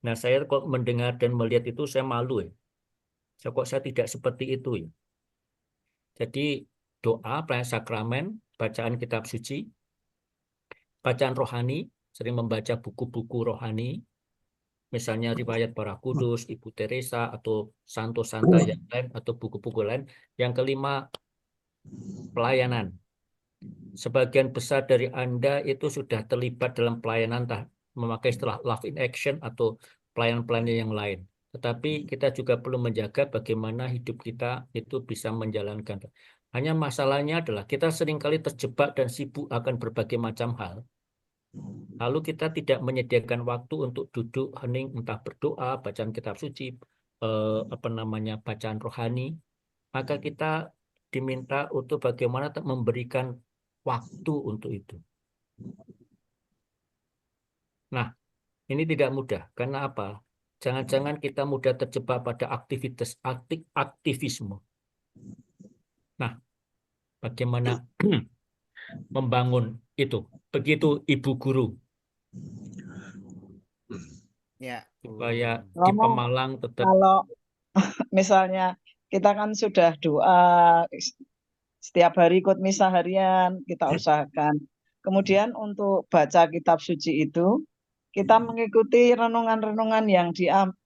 C: Nah, saya kok mendengar dan melihat itu saya malu ya. Kok saya tidak seperti itu ya. Jadi doa, pelayanan sakramen, bacaan kitab suci, bacaan rohani, sering membaca buku-buku rohani, misalnya riwayat para kudus, Ibu Teresa, atau santo-santa yang lain, atau buku-buku lain. Yang kelima, pelayanan. Sebagian besar dari Anda itu sudah terlibat dalam pelayanan, memakai istilah love in action atau pelayanan-pelayanan yang lain. Tetapi kita juga perlu menjaga bagaimana hidup kita itu bisa menjalankan. Hanya masalahnya adalah kita seringkali terjebak dan sibuk akan berbagai macam hal. Lalu kita tidak menyediakan waktu untuk duduk hening, entah berdoa, bacaan kitab suci, bacaan rohani. Maka kita diminta untuk bagaimana memberikan waktu untuk itu. Nah, ini tidak mudah. Karena apa? Jangan-jangan kita mudah terjebak pada aktivisme. Nah, bagaimana membangun itu. Begitu Ibu Guru,
E: Ya.
C: supaya di
D: Romo,
C: Pemalang tetap
D: kalau misalnya kita kan sudah doa setiap hari ikut misa harian, kita usahakan. Kemudian untuk baca kitab suci itu, kita mengikuti renungan-renungan yang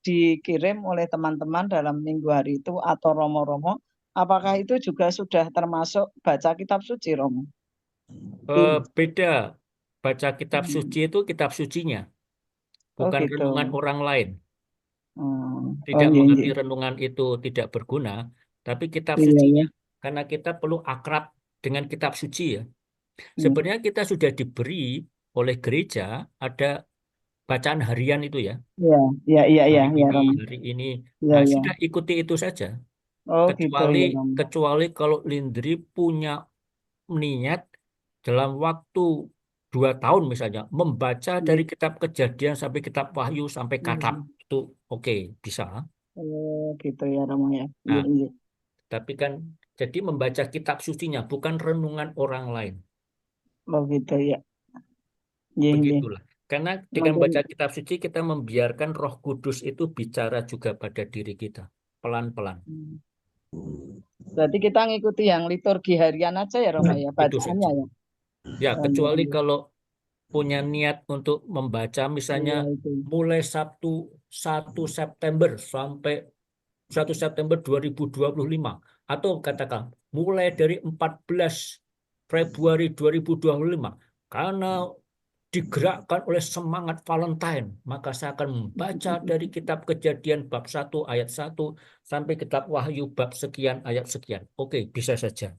D: dikirim oleh teman-teman dalam minggu hari itu atau romo-romo. Apakah itu juga sudah termasuk baca kitab suci, Romo?
C: beda. Baca kitab
D: Hmm.
C: suci itu kitab sucinya,
D: Oh
C: bukan
D: gitu.
C: renungan orang lain.
D: Oh
C: Tidak
D: iya,
C: mengerti
D: iya.
C: renungan itu tidak berguna, tapi kitab
D: Iya,
C: sucinya.
D: iya.
C: Karena kita perlu akrab dengan kitab suci ya.
D: Hmm.
C: Sebenarnya kita sudah diberi oleh gereja ada bacaan harian itu ya.
D: Iya, iya, iya, iya,
C: Hari
D: iya,
C: ini,
D: Romo.
C: hari ini.
D: Iya,
C: Nah,
D: iya.
C: sudah ikuti itu saja.
D: Oh gitu
C: Kecuali
D: ya, Romo.
C: kecuali kalau Lindri punya niat dalam waktu 2 tahun misalnya membaca dari
D: Hmm.
C: kitab Kejadian sampai kitab Wahyu sampai Katab
D: Hmm.
C: itu oke, bisa.
D: Oh gitu ya, Romo ya. Iya,
C: Nah,
D: iya.
C: tapi kan jadi membaca kitab sucinya bukan renungan orang lain.
D: Oh gitu ya. Iya, iya.
C: Begitulah. Karena dengan
D: Mungkin
C: baca kitab suci kita membiarkan Roh Kudus itu bicara juga pada diri kita pelan-pelan.
D: berarti kita ngikuti yang liturgi harian aja ya, Romo ya,
C: Itu
D: bacaannya
C: saja.
D: ya.
C: Ya,
D: Oh, iya,
C: kecuali
D: iya.
C: kalau punya niat untuk membaca misalnya
D: Iya itu.
C: mulai 1 September sampai 1 September 2025 atau katakan mulai dari 14 Februari 2025 karena digerakkan oleh semangat Valentine, maka saya akan membaca dari kitab Kejadian bab 1 ayat 1 sampai kitab Wahyu bab sekian ayat sekian. Oke, bisa saja.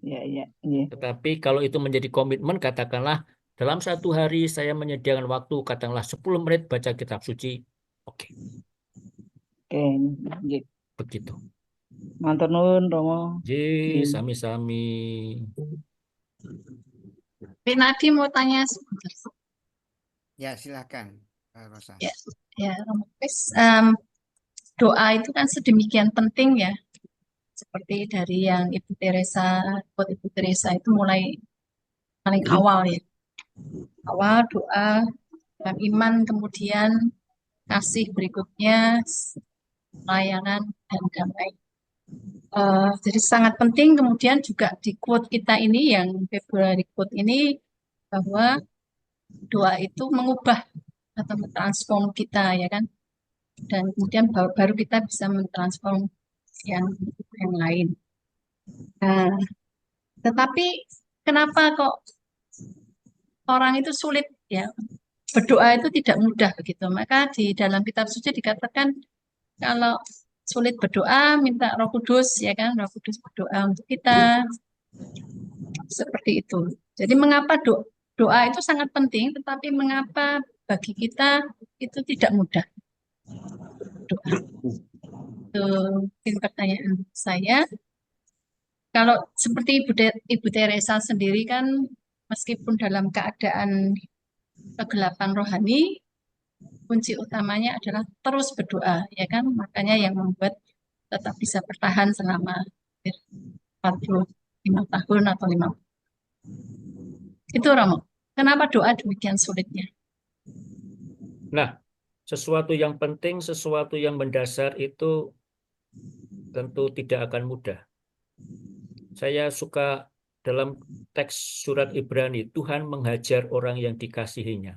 D: Iya, iya, iya.
C: Tetapi kalau itu menjadi komitmen, katakanlah dalam 1 hari saya menyediakan waktu, katakanlah 10 menit baca kitab suci. Oke,
D: Oke, iya.
C: begitu.
D: Matur nuwun, Romo.
C: Ji,
D: Iya.
C: sami-sami.
G: Pak Nadi mau tanya sebentar.
E: Ya, silakan, Rosa.
G: Ya, ya, Romo Kris, doa itu kan sedemikian penting ya. Seperti dari yang Ibu Teresa, buat Ibu Teresa itu mulai paling awal ya. Awal doa, dalam iman, kemudian kasih berikutnya, pelayanan dan damai. Jadi sangat penting. Kemudian juga di quote kita ini yang Februari quote ini bahwa doa itu mengubah atau mentransform kita ya kan, dan kemudian baru kita bisa mentransform yang lain. Nah, tetapi kenapa kok orang itu sulit ya, berdoa itu tidak mudah begitu? Maka di dalam kitab suci dikatakan kalau sulit berdoa minta Roh Kudus ya kan, Roh Kudus berdoa untuk kita seperti itu. Jadi mengapa doa itu sangat penting, tetapi mengapa bagi kita itu tidak mudah doa? Itu mungkin pertanyaan saya. Kalau seperti Ibu Teresa sendiri kan, meskipun dalam keadaan kegelapan rohani, kunci utamanya adalah terus berdoa, ya kan? Makanya yang membuat tetap bisa bertahan selama 45 tahun atau 50. Itu Romo. Kenapa doa demikian sulitnya?
C: Nah, sesuatu yang penting, sesuatu yang mendasar itu tentu tidak akan mudah. Saya suka dalam teks surat Ibrani, Tuhan menghajar orang yang dikasihinya.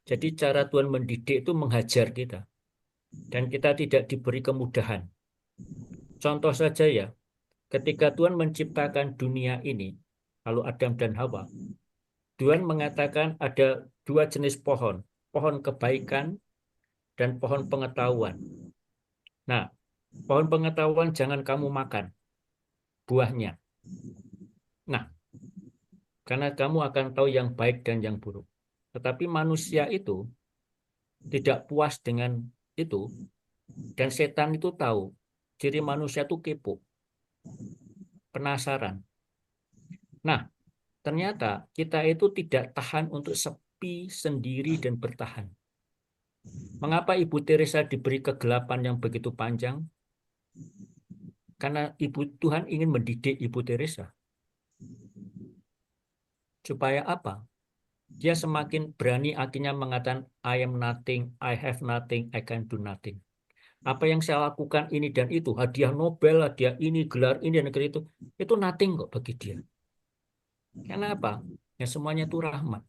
C: Jadi cara Tuhan mendidik itu menghajar kita. Dan kita tidak diberi kemudahan. Contoh saja ya, ketika Tuhan menciptakan dunia ini, lalu Adam dan Hawa, Tuhan mengatakan ada 2 jenis pohon, pohon kebaikan dan pohon pengetahuan. Nah, pohon pengetahuan jangan kamu makan buahnya. Nah, karena kamu akan tahu yang baik dan yang buruk. Tetapi manusia itu tidak puas dengan itu, dan setan itu tahu. Ciri manusia itu kepo, penasaran. Nah, ternyata kita itu tidak tahan untuk sepi sendiri dan bertahan. Mengapa Ibu Teresa diberi kegelapan yang begitu panjang? Karena Tuhan ingin mendidik Ibu Teresa. Supaya apa? Dia semakin berani akhirnya mengatakan, I am nothing, I have nothing, I can do nothing. Apa yang saya lakukan ini dan itu, hadiah Nobel, hadiah ini, gelar ini, dan gelar itu nothing kok bagi dia. Karena apa? Ya semuanya itu rahmat.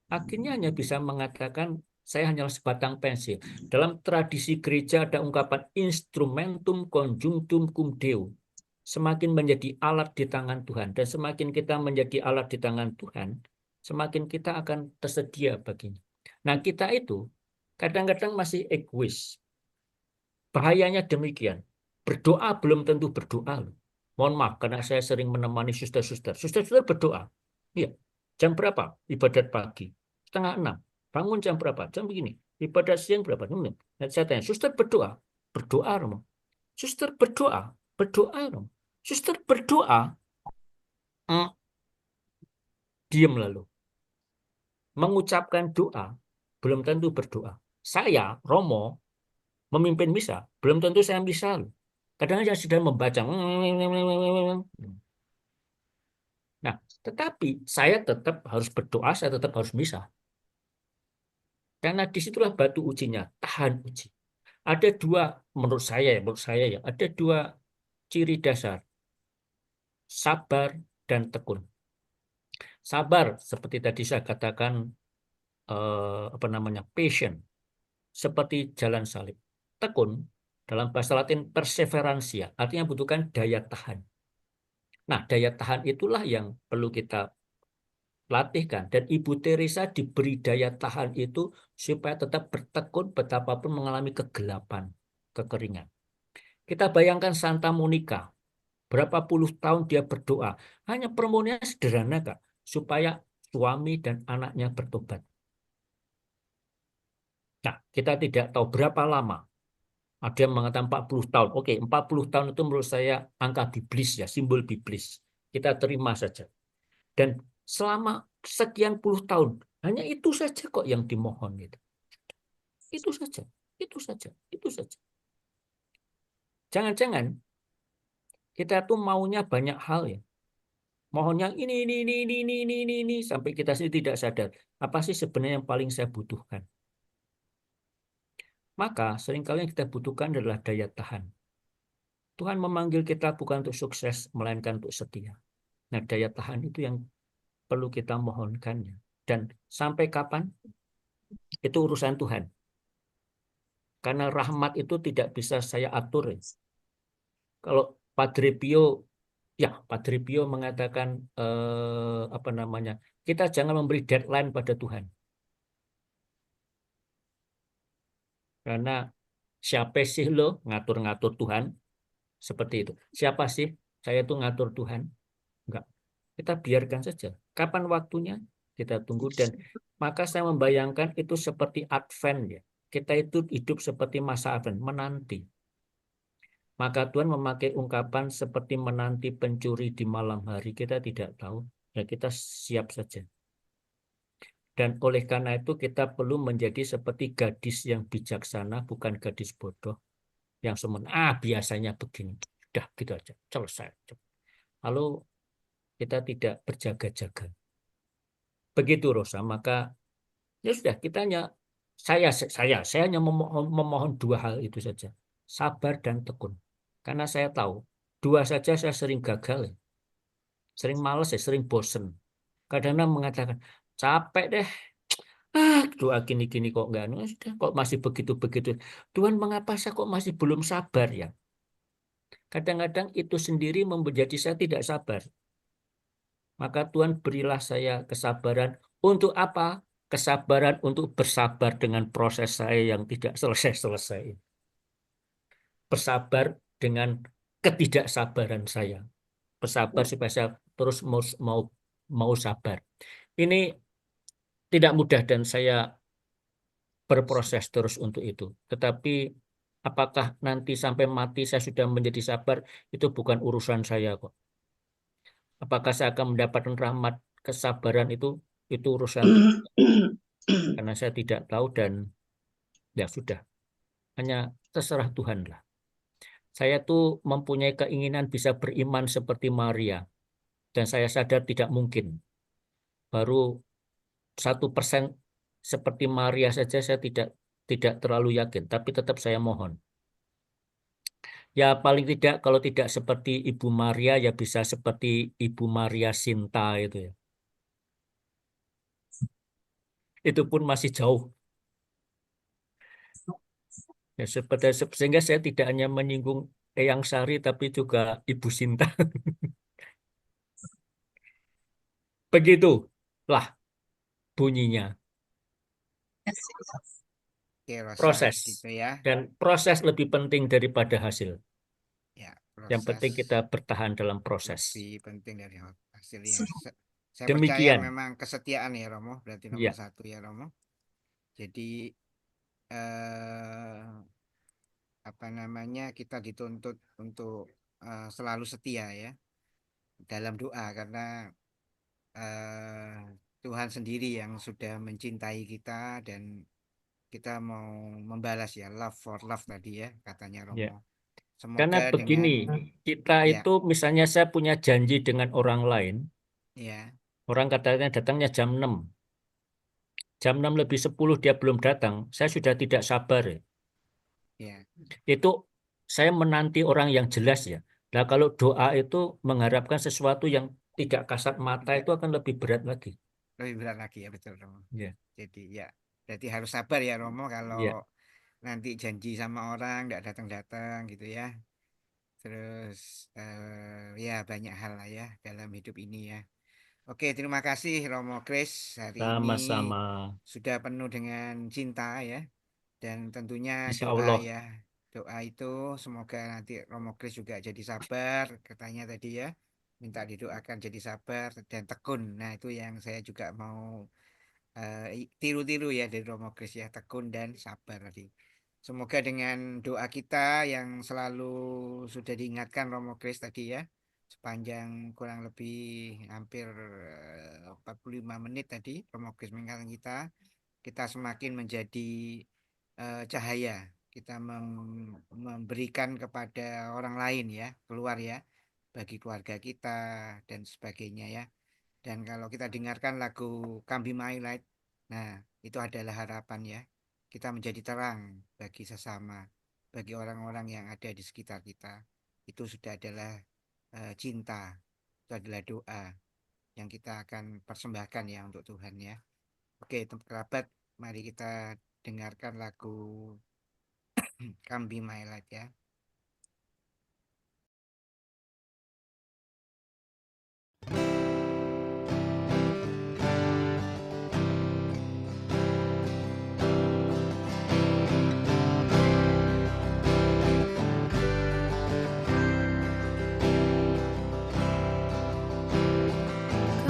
C: Akhirnya hanya bisa mengatakan, saya hanyalah sebatang pensil. Dalam tradisi gereja ada ungkapan instrumentum conjunctum cum Deo. Semakin menjadi alat di tangan Tuhan. Dan semakin kita menjadi alat di tangan Tuhan, semakin kita akan tersedia baginya. Nah, kita itu kadang-kadang masih egois. Bahayanya demikian. Berdoa belum tentu berdoa. Mohon maaf, karena saya sering menemani suster-suster. Suster-suster berdoa. Iya. Jam berapa? Ibadat pagi. 5:30. Bangun jam berapa? Jam begini. Ibadat siang berapa? Nah, saya tanya, suster berdoa. Berdoa, Romo. Suster berdoa. Berdoa, Romo. Suster berdoa. Diam lalu. Mengucapkan doa belum tentu berdoa. Saya, Romo, memimpin misa, belum tentu saya misa. Kadang-kadang sedang membaca. Nah, tetapi saya tetap harus berdoa, saya tetap harus misa. Karena disitulah batu ujinya, tahan uji. Ada dua, menurut saya ya, ada dua ciri dasar. Sabar dan tekun. Sabar, seperti tadi saya katakan, patient, seperti jalan salib. Tekun, dalam bahasa Latin perseverantia, artinya butuhkan daya tahan. Nah, daya tahan itulah yang perlu kita latihkan. Dan Ibu Teresa diberi daya tahan itu supaya tetap bertekun betapapun mengalami kegelapan, kekeringan. Kita bayangkan Santa Monica, berapa puluh tahun dia berdoa. Hanya permohonan sederhana, Kak, supaya suami dan anaknya bertobat. Nah, kita tidak tahu berapa lama. Ada yang mengatakan 40 tahun. Oke, 40 tahun itu menurut saya angka biblis ya, simbol biblis. Kita terima saja. Dan selama sekian puluh tahun, hanya itu saja kok yang dimohon. Gitu. Itu saja, itu saja, itu saja. Jangan-jangan kita tuh maunya banyak hal ya. Mohon yang ini, sampai kita sendiri tidak sadar. Apa sih sebenarnya yang paling saya butuhkan? Maka seringkali yang kita butuhkan adalah daya tahan. Tuhan memanggil kita bukan untuk sukses, melainkan untuk setia. Nah, daya tahan itu yang perlu kita mohonkannya. Dan sampai kapan? Itu urusan Tuhan. Karena rahmat itu tidak bisa saya atur. Kalau Padre Pio mengatakan kita jangan memberi deadline pada Tuhan. Karena siapa sih lo ngatur-ngatur Tuhan? Seperti itu. Siapa sih saya tuh ngatur Tuhan? Enggak. Kita biarkan saja. Kapan waktunya? Kita tunggu. Dan maka saya membayangkan itu seperti Advent ya. Kita itu hidup seperti masa Advent, menanti. Maka Tuhan memakai ungkapan seperti menanti pencuri di malam hari. Kita tidak tahu. Ya kita siap saja. Dan oleh karena itu kita perlu menjadi seperti gadis yang bijaksana, bukan gadis bodoh. Yang biasanya begini. Udah gitu aja. Selesai. Lalu kita tidak berjaga-jaga. Begitu Rosa. Maka ya sudah, saya hanya memohon dua hal itu saja. Sabar dan tekun. Karena saya tahu, dua saja saya sering gagal. Sering malas, sering bosen. Kadang-kadang mengatakan, capek deh. Doa gini-gini kok enggak. Kok masih begitu-begitu. Tuhan, mengapa saya kok masih belum sabar ya? Kadang-kadang itu sendiri menjadi saya tidak sabar. Maka Tuhan berilah saya kesabaran. Untuk apa? Kesabaran untuk bersabar dengan proses saya yang tidak selesai-selesai. Bersabar dengan ketidaksabaran saya. Bersabar supaya saya terus mau sabar. Ini tidak mudah dan saya berproses terus untuk itu. Tetapi apakah nanti sampai mati saya sudah menjadi sabar, itu bukan urusan saya kok. Apakah saya akan mendapatkan rahmat kesabaran itu urusan Tuhan. Karena saya tidak tahu dan ya sudah. Hanya terserah Tuhan lah. Saya tuh mempunyai keinginan bisa beriman seperti Maria. Dan saya sadar tidak mungkin. Baru 1% seperti Maria saja saya tidak terlalu yakin, tapi tetap saya mohon. Ya paling tidak kalau tidak seperti Ibu Maria ya bisa seperti Ibu Maria Sinta itu ya. Itu pun masih jauh. Ya, sehingga saya tidak hanya menyinggung Eyang Sari tapi juga Ibu Sinta. Begitulah bunyinya.
E: Oke, Rosa,
C: Proses.
E: gitu ya.
C: Dan proses lebih penting daripada hasil.
E: Ya,
C: Yang penting
E: proses
C: kita bertahan dalam proses.
E: lebih penting dari hasil ya. Saya percaya
C: Demikian.
E: memang kesetiaan ya Romo, berarti nomor
C: Ya.
E: 1 ya Romo. Jadi apa namanya, kita dituntut untuk selalu setia ya dalam doa, karena Tuhan sendiri yang sudah mencintai kita dan kita mau membalas ya, love for love tadi ya katanya Romo.
C: Ya.
E: Semoga
C: Karena begini, kita
E: Ya.
C: itu misalnya saya punya janji dengan orang lain,
E: ya
C: orang katanya datangnya jam 6. Jam 6 lebih 10 dia belum datang, saya sudah tidak sabar ya.
E: ya
C: Itu saya menanti orang yang jelas ya. Nah kalau doa itu mengharapkan sesuatu yang tidak kasat mata itu akan lebih berat lagi.
E: lebih berat lagi ya, betul Romo.
C: Ya.
E: Jadi ya berarti harus sabar ya Romo kalau
C: Ya.
E: nanti janji sama orang nggak datang-datang gitu ya. Terus ya banyak hal lah ya dalam hidup ini ya. Oke, terima kasih Romo Kris, hari ini
C: Sama-sama.
E: sudah penuh dengan cinta ya, dan tentunya
C: Insya
E: doa
C: Allah.
E: ya. Doa itu semoga nanti Romo Kris juga jadi sabar, katanya tadi ya, minta didoakan jadi sabar dan tekun. Nah itu yang saya juga mau tiru-tiru ya dari Romo Kris ya, tekun dan sabar tadi. Semoga dengan doa kita yang selalu sudah diingatkan Romo Kris tadi ya, sepanjang kurang lebih hampir 45 menit tadi Romo Kris mengingatkan kita semakin menjadi cahaya, kita memberikan kepada orang lain ya, keluar ya, bagi keluarga kita dan sebagainya ya. Dan kalau kita dengarkan lagu Come Be My Light, nah itu adalah harapan ya, kita menjadi terang bagi sesama, bagi orang-orang yang ada di sekitar kita. Itu sudah adalah cinta, itu adalah doa yang kita akan persembahkan ya untuk Tuhan ya. Oke, kerabat, mari kita dengarkan lagu Come Be My Light ya.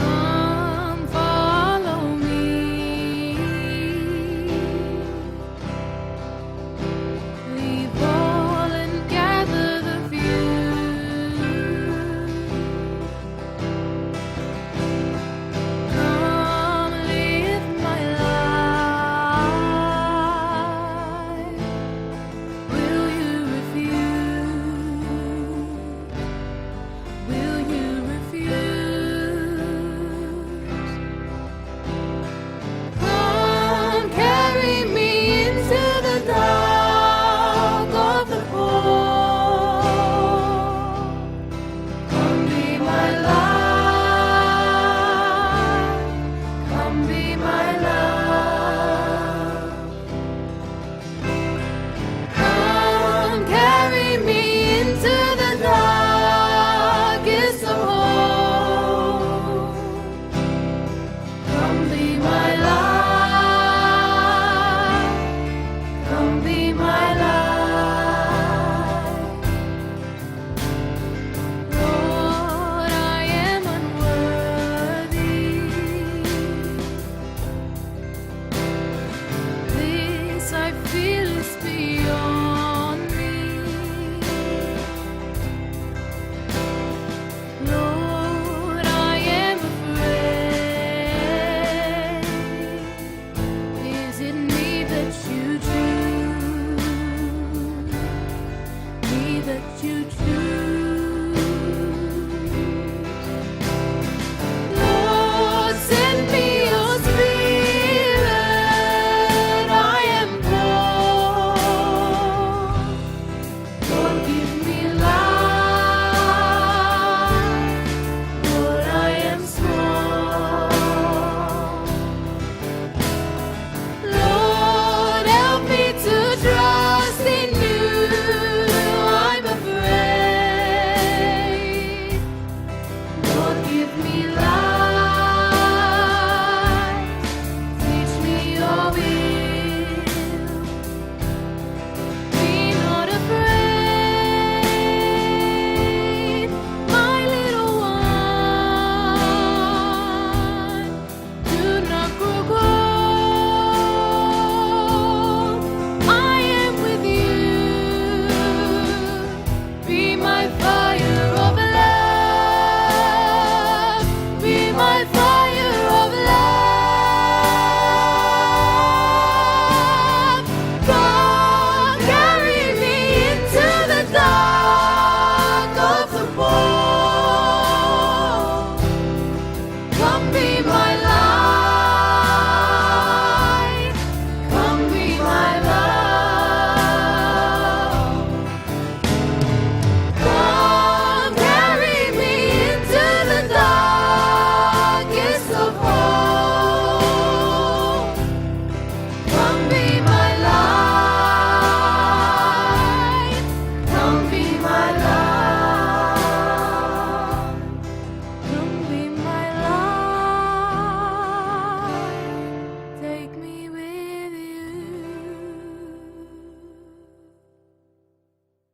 A: Come follow me. Leave all and gather the few. Come live my life. Will you refuse? Will you refuse? Come carry me into the dark of the pole. Come be my light. Come be my love. Come carry me into the darkest of holes. Come be my light. Come be my light. Lord, I am unworthy. This I feel is beyond me. Lord, I am afraid. Is it me that you choose? Me that you choose?